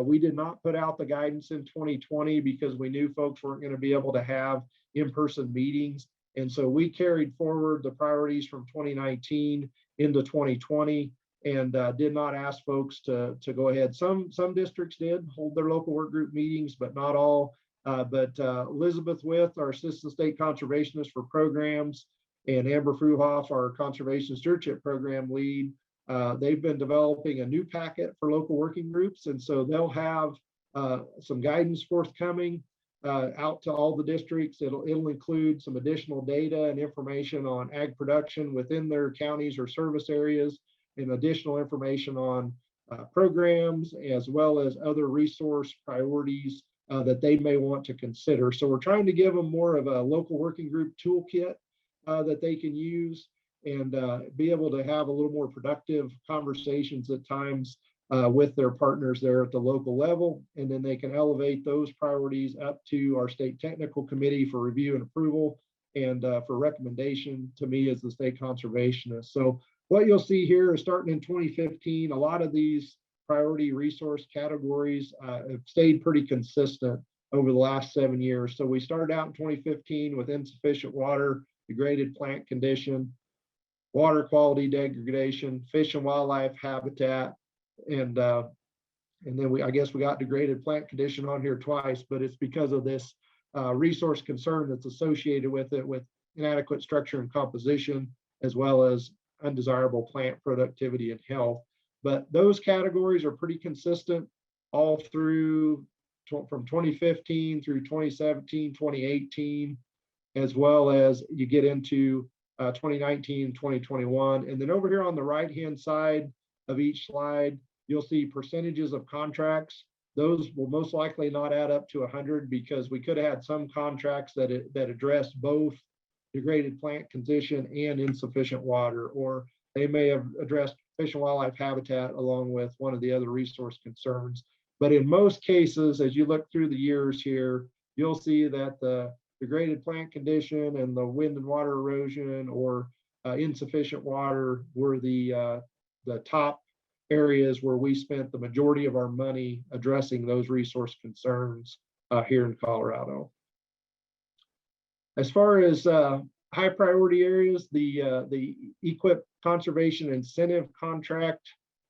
we did not put out the guidance in 2020 because we knew folks weren't going to be able to have in-person meetings. And so we carried forward the priorities from 2019 into 2020. And did not ask folks to go ahead. Some districts did hold their local work group meetings, but not all. But Elizabeth With, our Assistant State Conservationist for Programs, and Amber Fruhoff, our Conservation Stewardship Program lead, they've been developing a new packet for local working groups. And so they'll have some guidance forthcoming out to all the districts. It'll include some additional data and information on ag production within their counties or service areas, and additional information on programs, as well as other resource priorities that they may want to consider. So we're trying to give them more of a local working group toolkit that they can use and be able to have a little more productive conversations at times with their partners there at the local level. And then they can elevate those priorities up to our state technical committee for review and approval, and for recommendation to me as the state conservationist. So what you'll see here is, starting in 2015, a lot of these priority resource categories have stayed pretty consistent. over the last 7 years. So we started out in 2015 with insufficient water, degraded plant condition, water quality degradation, fish and wildlife habitat, and then I guess we got degraded plant condition on here twice, but it's because of this resource concern that's associated with it, with inadequate structure and composition, as well as undesirable plant productivity and health. But those categories are pretty consistent all through from 2015 through 2017, 2018, as well as you get into 2019, 2021. And then over here on the right-hand side of each slide, you'll see percentages of contracts. Those will most likely not add up to 100 because we could have had some contracts that addressed both degraded plant condition and insufficient water, or they may have addressed fish and wildlife habitat along with one of the other resource concerns. But in most cases, as you look through the years here, you'll see that the degraded plant condition and the wind and water erosion or insufficient water were the top areas where we spent the majority of our money addressing those resource concerns here in Colorado. As far as high priority areas, the EQIP Conservation Incentive Contract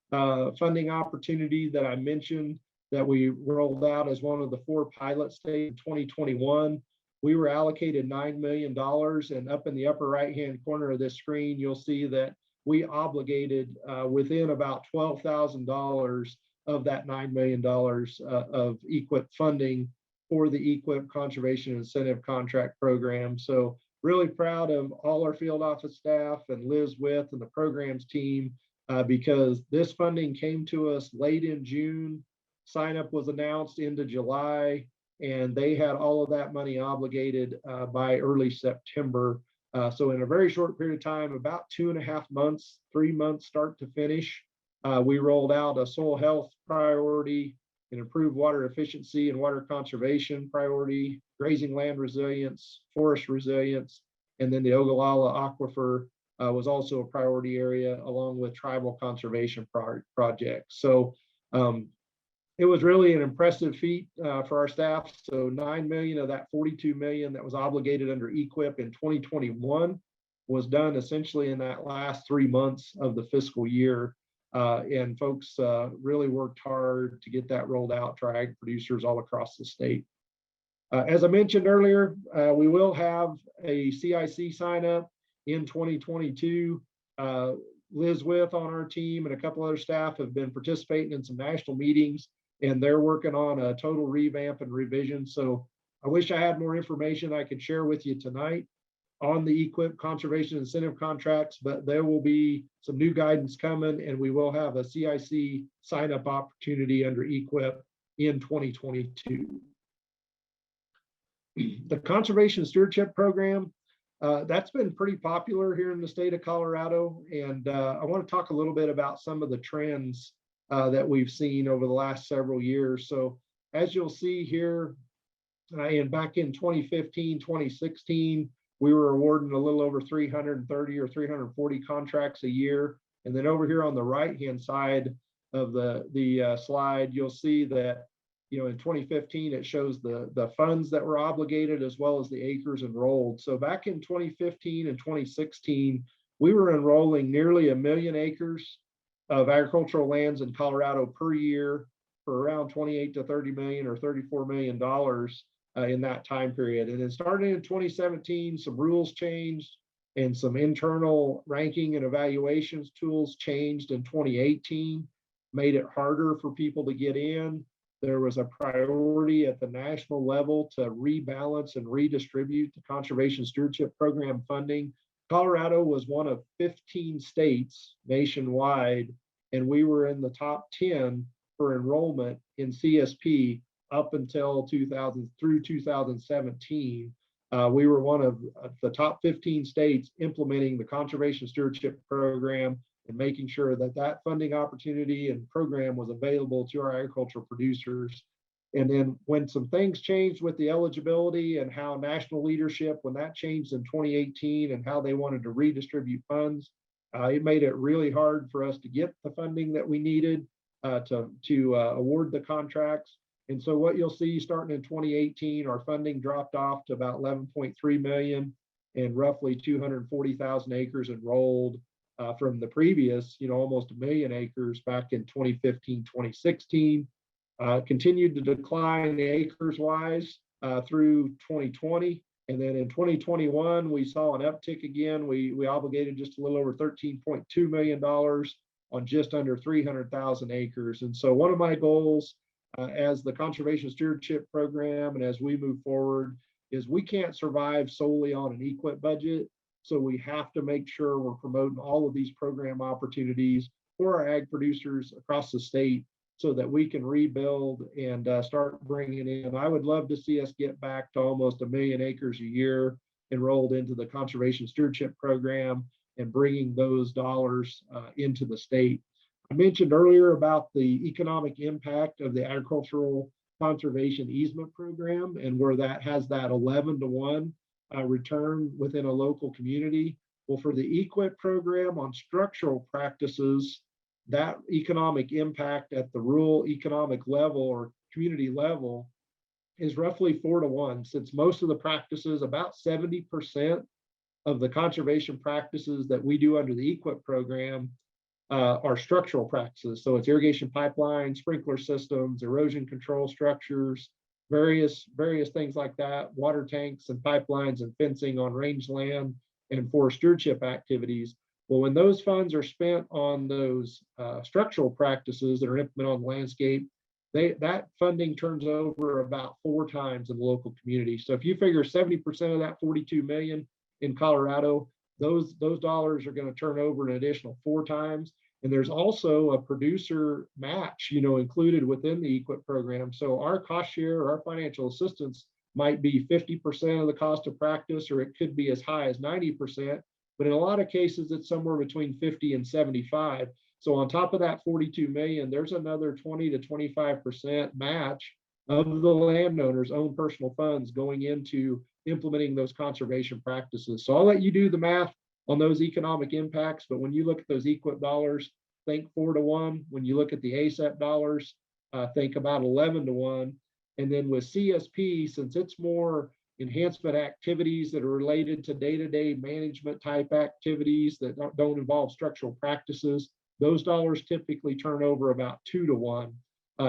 funding opportunity that I mentioned that we rolled out as one of the 4 pilot states in 2021, we were allocated $9 million, and up in the upper right-hand corner of this screen, you'll see that we obligated within about $12,000 of that $9 million of EQIP funding for the EQIP Conservation Incentive Contract Program. So really proud of all our field office staff and Liz With and the programs team because this funding came to us late in June. Sign up was announced into July, and they had all of that money obligated by early September. So in a very short period of time, about 2.5 months, 3 months start to finish, we rolled out a soil health priority, an improved water efficiency and water conservation priority, grazing land resilience, forest resilience, and then the Ogallala Aquifer was also a priority area along with tribal conservation projects. So it was really an impressive feat for our staff. So 9 million of that 42 million that was obligated under EQIP in 2021 was done essentially in that last 3 months of the fiscal year. And folks really worked hard to get that rolled out to our ag producers all across the state. As I mentioned earlier, we will have a CIC sign up in 2022. Liz With on our team and a couple other staff have been participating in some national meetings, and they're working on a total revamp and revision. So I wish I had more information I could share with you tonight on the EQIP Conservation Incentive Contracts, but there will be some new guidance coming, and we will have a CIC sign-up opportunity under EQIP in 2022. The Conservation Stewardship Program, that's been pretty popular here in the state of Colorado, and I want to talk a little bit about some of the trends that we've seen over the last several years. So as you'll see here, and back in 2015, 2016, we were awarding a little over 330 or 340 contracts a year. And then over here on the right-hand side of the slide, you'll see that, you know, in 2015, it shows the funds that were obligated as well as the acres enrolled. So back in 2015 and 2016, we were enrolling nearly 1 million acres of agricultural lands in Colorado per year for around 28 to 30 million or $34 million in that time period. And then starting in 2017, some rules changed and some internal ranking and evaluations tools changed in 2018, made it harder for people to get in. There was a priority at the national level to rebalance and redistribute the Conservation Stewardship Program funding. Colorado was one of 15 states nationwide, and we were in the top 10 for enrollment in CSP up until 2017. We were one of the top 15 states implementing the Conservation Stewardship Program and making sure that that funding opportunity and program was available to our agricultural producers. And then when some things changed with the eligibility and how national leadership, when that changed in 2018 and how they wanted to redistribute funds, it made it really hard for us to get the funding that we needed to award the contracts. And so what you'll see starting in 2018, our funding dropped off to about 11.3 million and roughly 240,000 acres enrolled from the previous, almost 1 million acres back in 2015, 2016. Continued to decline acres wise through 2020. And then in 2021, we saw an uptick again. We obligated just a little over $13.2 million on just under 300,000 acres. And so one of my goals as the Conservation Stewardship Program and as we move forward is we can't survive solely on an EQIP budget. So we have to make sure we're promoting all of these program opportunities for our ag producers across the state so that we can rebuild and start bringing in. I would love to see us get back to almost 1 million acres a year enrolled into the Conservation Stewardship Program and bringing those dollars into the state. I mentioned earlier about the economic impact of the Agricultural Conservation Easement Program and where that has that 11-to-1 return within a local community. Well, for the EQIP program on structural practices, that economic impact at the rural economic level or community level is roughly 4-to-1, since most of the practices, about 70% of the conservation practices that we do under the EQIP program are structural practices. So it's irrigation pipelines, sprinkler systems, erosion control structures, various things like that, water tanks and pipelines and fencing on rangeland and forest stewardship activities. Well, when those funds are spent on those structural practices that are implemented on the landscape, that funding turns over about 4 times in the local community. So if you figure 70% of that 42 million in Colorado, those dollars are going to turn over an additional 4 times. And there's also a producer match, included within the EQIP program. So our cost share or our financial assistance might be 50% of the cost of practice, or it could be as high as 90%. But in a lot of cases, it's somewhere between 50 and 75. So on top of that 42 million, there's another 20 to 25% match of the landowner's own personal funds going into implementing those conservation practices. So I'll let you do the math on those economic impacts, but when you look at those EQIP dollars, think 4-to-1. When you look at the ASAP dollars, think about 11-to-1. And then with CSP, since it's more enhancement activities that are related to day-to-day management type activities that don't involve structural practices, those dollars typically turn over about 2-to-1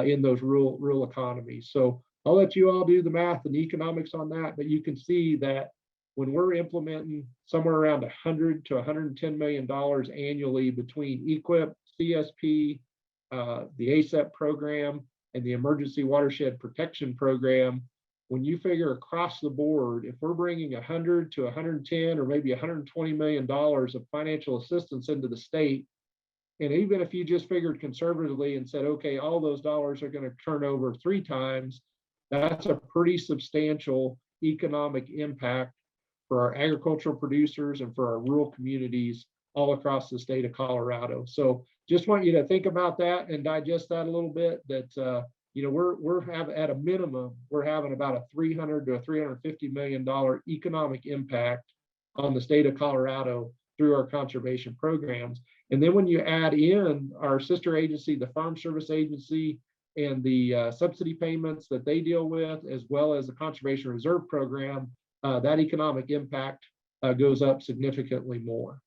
in those rural economies. So I'll let you all do the math and economics on that, but you can see that when we're implementing somewhere around $100 to $110 million annually between EQIP, CSP, the ASAP program, and the Emergency Watershed Protection Program, when you figure across the board, if we're bringing 100 to 110 or maybe $120 million of financial assistance into the state, and even if you just figured conservatively and said, okay, all those dollars are going to turn over 3 times, that's a pretty substantial economic impact for our agricultural producers and for our rural communities all across the state of Colorado. So just want you to think about that and digest that a little bit, that we're having, at a minimum, we're having about a $300 to $350 million economic impact on the state of Colorado through our conservation programs. And then when you add in our sister agency, the Farm Service Agency, and the subsidy payments that they deal with, as well as the Conservation Reserve Program, that economic impact goes up significantly more.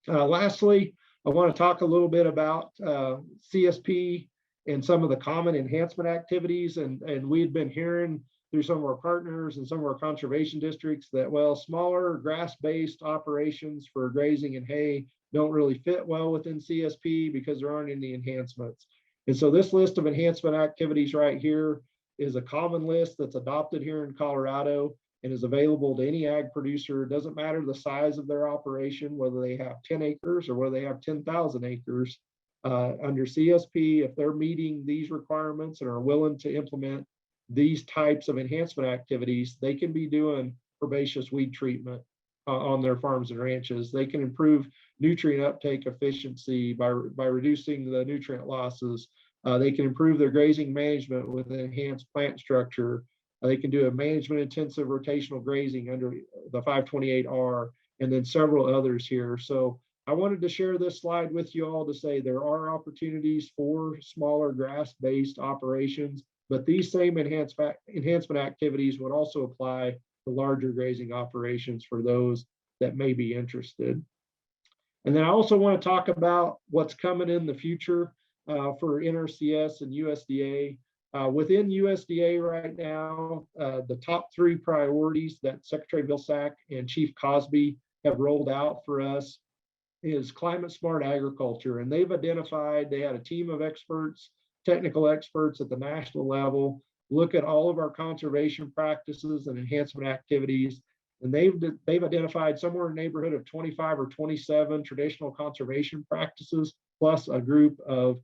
Lastly, I want to talk a little bit about CSP and some of the common enhancement activities. And we had been hearing through some of our partners and some of our conservation districts that, well, smaller grass-based operations for grazing and hay don't really fit well within CSP because there aren't any enhancements. And so this list of enhancement activities right here is a common list that's adopted here in Colorado and is available to any ag producer. It doesn't matter the size of their operation, whether they have 10 acres or whether they have 10,000 acres. Under CSP, if they're meeting these requirements and are willing to implement these types of enhancement activities, they can be doing herbaceous weed treatment on their farms and ranches. They can improve nutrient uptake efficiency by reducing the nutrient losses. They can improve their grazing management with enhanced plant structure. They can do a management intensive rotational grazing under the 528R, and then several others here. So I wanted to share this slide with you all to say there are opportunities for smaller grass-based operations, but these same enhancement activities would also apply to larger grazing operations for those that may be interested. And then I also want to talk about what's coming in the future for NRCS and USDA. Within USDA right now, the top 3 priorities that Secretary Vilsack and Chief Cosby have rolled out for us is climate smart agriculture. And they've identified, they had a team of experts, technical experts at the national level, look at all of our conservation practices and enhancement activities. And they've identified somewhere in the neighborhood of 25 or 27 traditional conservation practices, plus a group of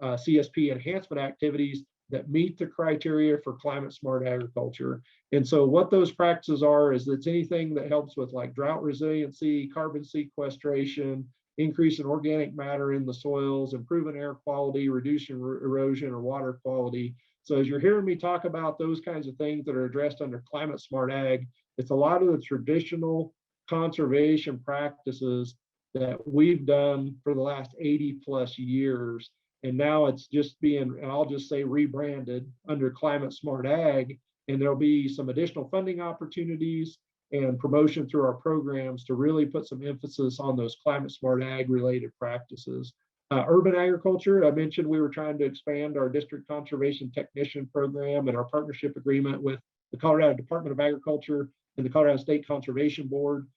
CSP enhancement activities that meet the criteria for climate smart agriculture. And so what those practices are is it's anything that helps with like drought resiliency, carbon sequestration, increase in organic matter in the soils, improving air quality, reducing erosion or water quality. So as you're hearing me talk about those kinds of things that are addressed under climate smart ag, it's a lot of the traditional conservation practices that we've done for the last 80 plus years. And now it's just being, I'll just say, rebranded under climate smart ag. And there'll be some additional funding opportunities and promotion through our programs to really put some emphasis on those climate smart ag related practices. Urban agriculture, I mentioned we were trying to expand our district conservation technician program and our partnership agreement with the Colorado Department of Agriculture and the Colorado State Conservation Board.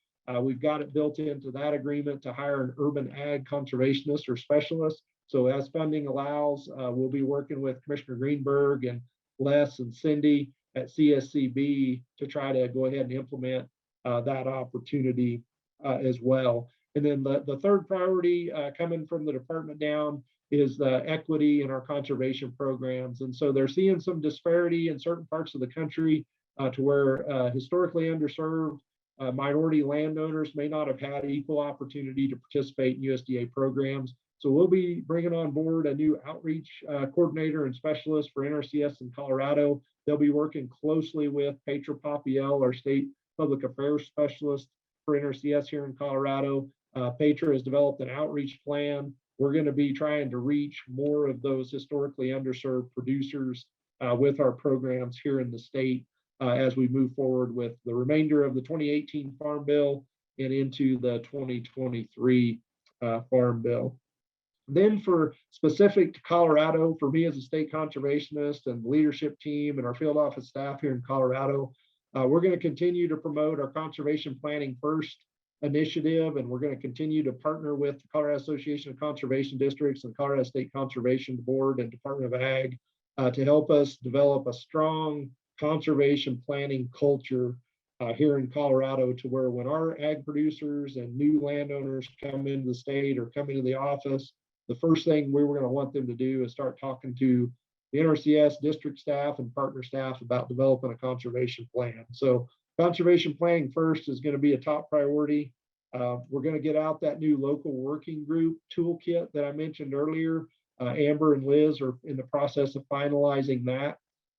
We've got it built into that agreement to hire an urban ag conservationist or specialist. So as funding allows, we'll be working with Commissioner Greenberg and Les and Cindy at CSCB to try to go ahead and implement that opportunity as well. And then the third priority coming from the department down is the equity in our conservation programs. And so they're seeing some disparity in certain parts of the country to where historically underserved minority landowners may not have had equal opportunity to participate in USDA programs. So we'll be bringing on board a new outreach coordinator and specialist for NRCS in Colorado. They'll be working closely with Petra Papiel, our state public affairs specialist for NRCS here in Colorado. Petra has developed an outreach plan. We're going to be trying to reach more of those historically underserved producers with our programs here in the state as we move forward with the remainder of the 2018 Farm Bill and into the 2023 Farm Bill. Then for specific to Colorado, for me as a state conservationist and the leadership team and our field office staff here in Colorado, we're going to continue to promote our Conservation Planning First initiative, and we're going to continue to partner with the Colorado Association of Conservation Districts and Colorado State Conservation Board and Department of Ag to help us develop a strong conservation planning culture here in Colorado, to where when our ag producers and new landowners come into the state or come into the office, the first thing we were going to want them to do is start talking to the NRCS district staff and partner staff about developing a conservation plan. So conservation planning first is going to be a top priority. We're going to get out that new local working group toolkit that I mentioned earlier. Amber and Liz are in the process of finalizing that,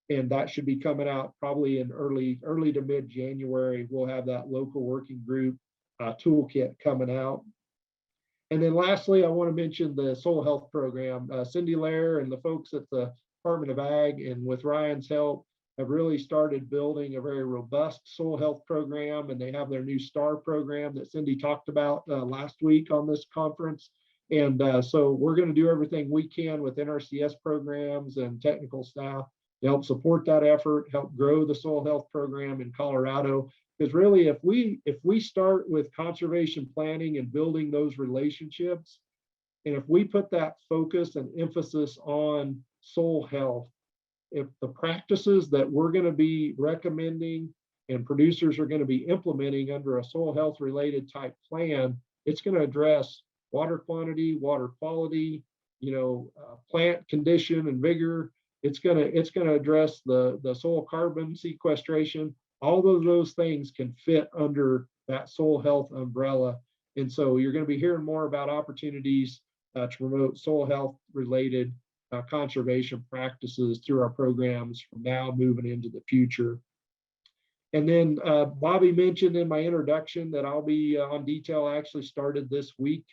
and that should be coming out probably in early to mid-January. We'll have that local working group toolkit coming out. And then lastly, I want to mention the soil health program. Cindy Lair and the folks at the Department of Ag, and with Ryan's help, have really started building a very robust soil health program, and they have their new STAR program that Cindy talked about last week on this conference. And so we're going to do everything we can with NRCS programs and technical staff to help support that effort, help grow the soil health program in Colorado. Because really, if we start with conservation planning and building those relationships, and if we put that focus and emphasis on soil health, if the practices that we're going to be recommending and producers are going to be implementing under a soil health related type plan, it's going to address water quantity, water quality, plant condition and vigor. It's going to address the soil carbon sequestration. All of those things can fit under that soil health umbrella. And so you're going to be hearing more about opportunities to promote soil health related conservation practices through our programs from now moving into the future. And then Bobby mentioned in my introduction that I'll be on detail. I actually started this week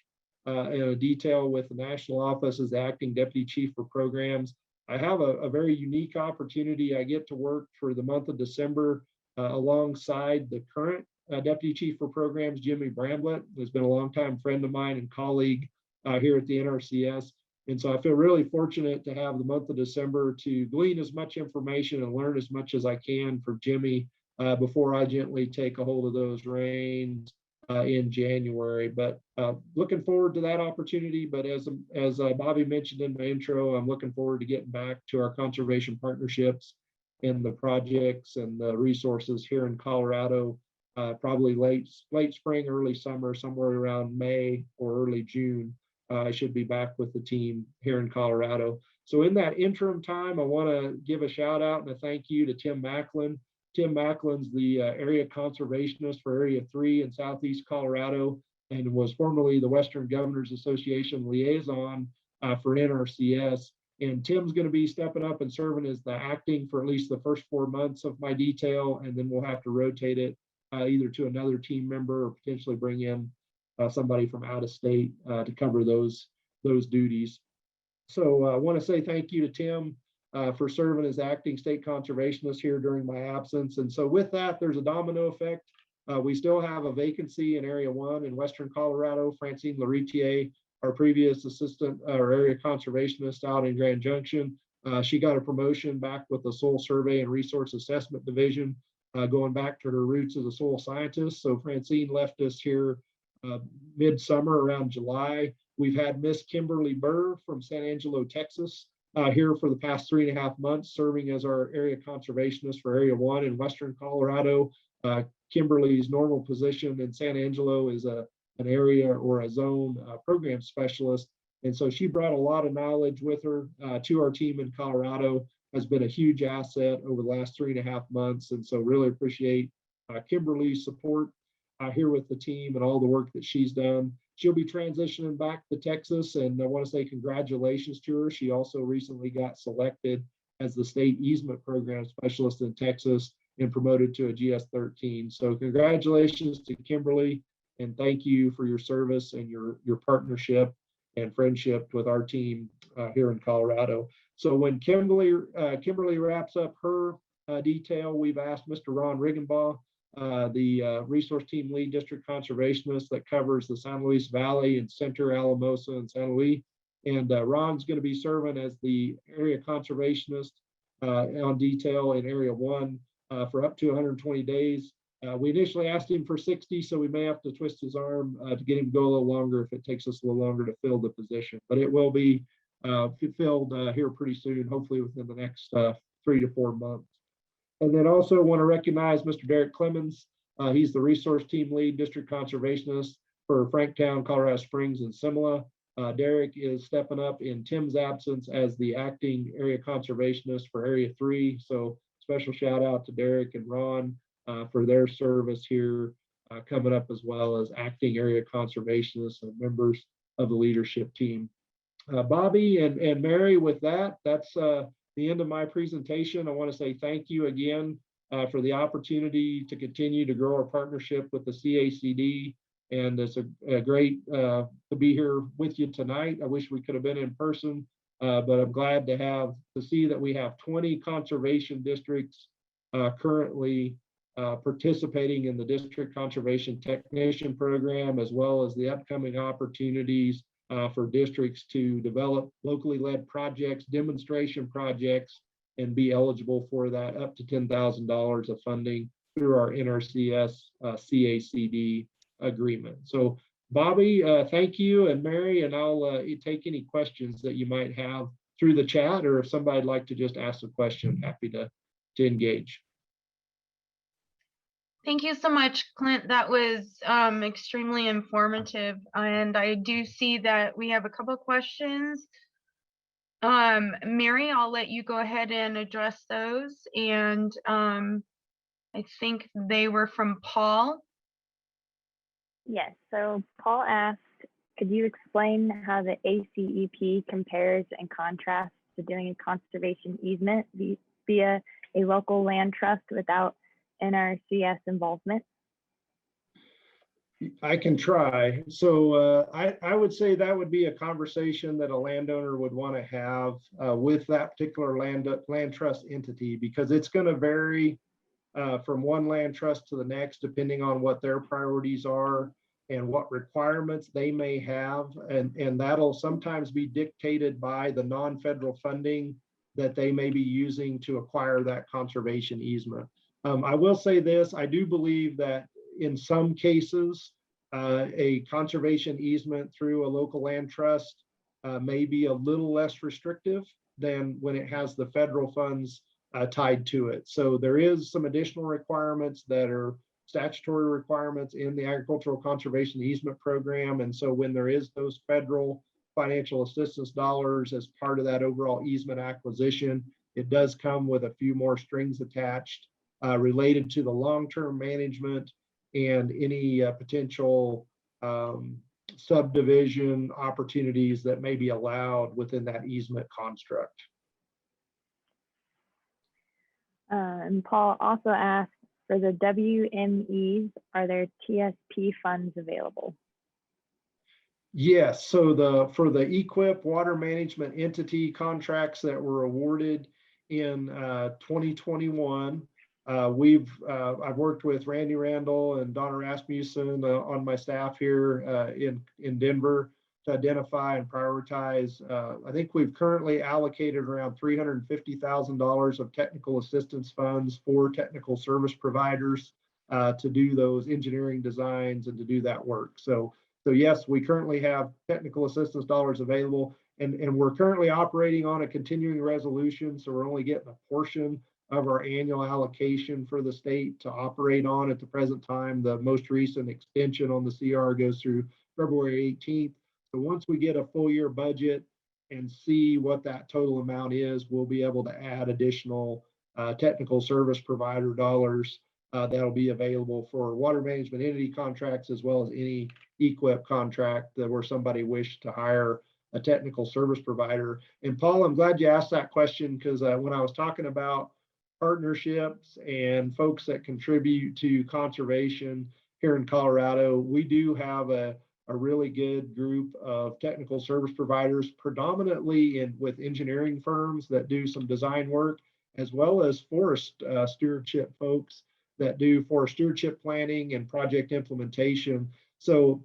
in a detail with the national office as the acting deputy chief for programs. I have a very unique opportunity. I get to work for the month of December alongside the current deputy chief for programs, Jimmy Bramblett, who's been a longtime friend of mine and colleague here at the NRCS. And so I feel really fortunate to have the month of December to glean as much information and learn as much as I can from Jimmy before I gently take a hold of those reins in January. But looking forward to that opportunity. But as Bobby mentioned in my intro, I'm looking forward to getting back to our conservation partnerships and the projects and the resources here in Colorado, probably late spring, early summer, somewhere around May or early June. I should be back with the team here in Colorado. So in that interim time, I want to give a shout out and a thank you to Tim Macklin. Tim Macklin's the area conservationist for Area 3 in Southeast Colorado and was formerly the Western Governors Association liaison for NRCS. And Tim's going to be stepping up and serving as the acting for at least the first 4 months of my detail, and then we'll have to rotate it either to another team member or potentially bring in somebody from out of state to cover those duties. So I want to say thank you to Tim for serving as acting state conservationist here during my absence. And so with that, there's a domino effect. We still have a vacancy in Area 1 in Western Colorado. Francine Laritier, our previous assistant or area conservationist out in Grand Junction, she got a promotion back with the Soil Survey and Resource Assessment Division, going back to her roots as a soil scientist. So Francine left us here midsummer around July. We've had Miss Kimberly Burr from San Angelo, Texas, here for the past 3.5 months, serving as our area conservationist for Area 1 in Western Colorado. Kimberly's normal position in San Angelo is an area or a zone program specialist. And so she brought a lot of knowledge with her to our team in Colorado, has been a huge asset over the last 3.5 months. And so really appreciate Kimberly's support here with the team and all the work that she's done. She'll be transitioning back to Texas, and I want to say congratulations to her. She also recently got selected as the state easement program specialist in Texas and promoted to a GS-13. So congratulations to Kimberly, and thank you for your service and your partnership and friendship with our team here in Colorado. So when Kimberly wraps up her detail, we've asked Mr. Ron Riggenbaugh, the resource team lead district conservationist that covers the San Luis Valley and Center, Alamosa, and San Luis. And Ron's going to be serving as the area conservationist on detail in Area 1 for up to 120 days. We initially asked him for 60, so we may have to twist his arm to get him to go a little longer if it takes us a little longer to fill the position. But it will be filled here pretty soon, hopefully within the next 3 to 4 months. And then also want to recognize Mr. Derek Clemens. He's the resource team lead district conservationist for Franktown, Colorado Springs, and Simla. Derek is stepping up in Tim's absence as the acting area conservationist for Area 3. So special shout out to Derek and Ron for their service here coming up, as well as acting area conservationists and members of the leadership team. Bobby and Mary, with that, that's the end of my presentation. I want to say thank you again for the opportunity to continue to grow our partnership with the CACD. And it's a great to be here with you tonight. I wish we could have been in person, but I'm glad to see that we have 20 conservation districts currently participating in the district conservation technician program, as well as the upcoming opportunities for districts to develop locally led projects, demonstration projects, and be eligible for that up to $10,000 of funding through our NRCS CACD agreement. So Bobby, thank you, and Mary, and I'll take any questions that you might have through the chat, or if somebody'd like to just ask a question, happy to engage. Thank you so much, Clint. That was extremely informative. And I do see that we have a couple of questions. Mary, I'll let you go ahead and address those. And I think they were from Paul. Yes, so Paul asked, could you explain how the ACEP compares and contrasts to doing a conservation easement via a local land trust without NRCS involvement? I can try. So I would say that would be a conversation that a landowner would want to have with that particular land trust entity, because it's going to vary from one land trust to the next, depending on what their priorities are and what requirements they may have. And that'll sometimes be dictated by the non-federal funding that they may be using to acquire that conservation easement. I will say this, I do believe that in some cases, a conservation easement through a local land trust may be a little less restrictive than when it has the federal funds tied to it. So there is some additional requirements that are statutory requirements in the agricultural conservation easement program. And so when there is those federal financial assistance dollars as part of that overall easement acquisition, it does come with a few more strings attached related to the long-term management and any potential subdivision opportunities that may be allowed within that easement construct. And Paul also asked, for the WMEs, are there TSP funds available? Yes, so for the EQIP water management entity contracts that were awarded in 2021, I've worked with Randy Randall and Donna Rasmussen on my staff here in Denver to identify and prioritize. I think we've currently allocated around $350,000 of technical assistance funds for technical service providers to do those engineering designs and to do that work. So yes, we currently have technical assistance dollars available, and we're currently operating on a continuing resolution. So we're only getting a portion of our annual allocation for the state to operate on at the present time. The most recent extension on the CR goes through February 18th. So once we get a full year budget and see what that total amount is, we'll be able to add additional technical service provider dollars that'll be available for water management entity contracts, as well as any EQIP contract that where somebody wished to hire a technical service provider. And Paul, I'm glad you asked that question, because when I was talking about partnerships and folks that contribute to conservation here in Colorado, we do have a really good group of technical service providers, predominantly with engineering firms that do some design work, as well as forest stewardship folks that do forest stewardship planning and project implementation. So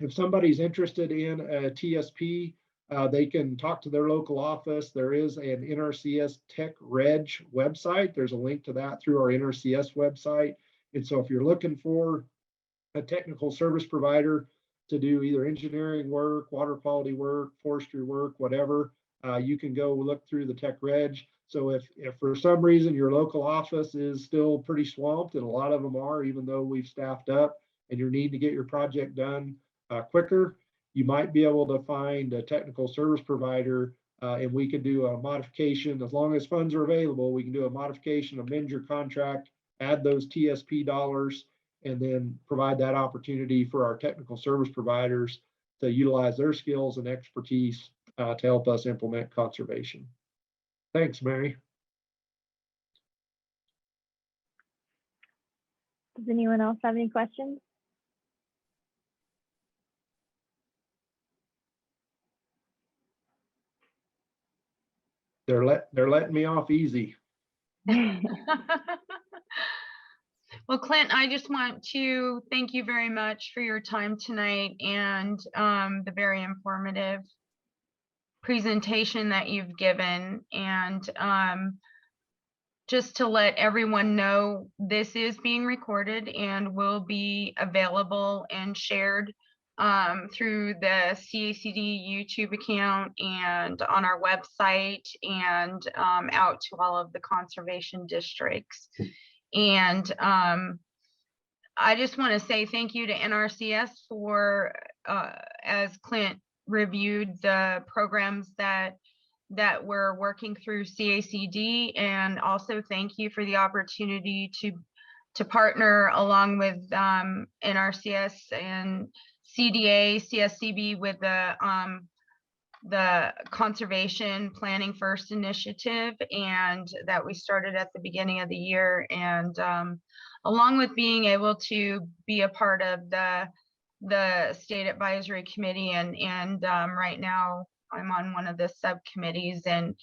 if somebody's interested in a TSP, they can talk to their local office. There is an NRCS Tech Reg website. There's a link to that through our NRCS website. And so if you're looking for a technical service provider to do either engineering work, water quality work, forestry work, whatever, you can go look through the Tech Reg. So if for some reason your local office is still pretty swamped, and a lot of them are, even though we've staffed up, and you need to get your project done quicker, you might be able to find a technical service provider, and we can do a modification. As long as funds are available, we can do a modification, amend your contract, add those TSP dollars, and then provide that opportunity for our technical service providers to utilize their skills and expertise to help us implement conservation. Thanks, Mary. Does anyone else have any questions? They're letting me off easy. Well, Clint, I just want to thank you very much for your time tonight and the very informative presentation that you've given. And just to let everyone know, this is being recorded and will be available and shared through the CACD YouTube account and on our website, and out to all of the conservation districts. And I just want to say thank you to NRCS for, as Clint reviewed the programs that we're working through CACD, and also thank you for the opportunity to partner along with NRCS and CDA, CSCB with the Conservation Planning First initiative, and that we started at the beginning of the year. And along with being able to be a part of the the state advisory committee, and right now I'm on one of the subcommittees, and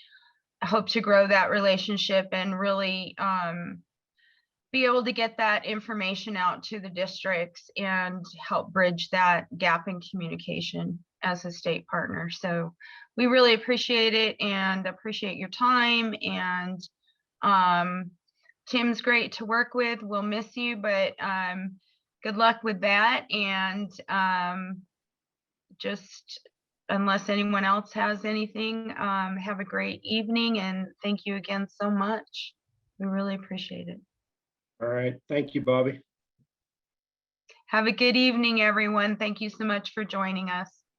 I hope to grow that relationship and really be able to get that information out to the districts and help bridge that gap in communication as a state partner. So we really appreciate it and appreciate your time. And Tim's great to work with. We'll miss you, but good luck with that. And just unless anyone else has anything, have a great evening, and thank you again so much. We really appreciate it. All right. Thank you, Bobby. Have a good evening, everyone. Thank you so much for joining us.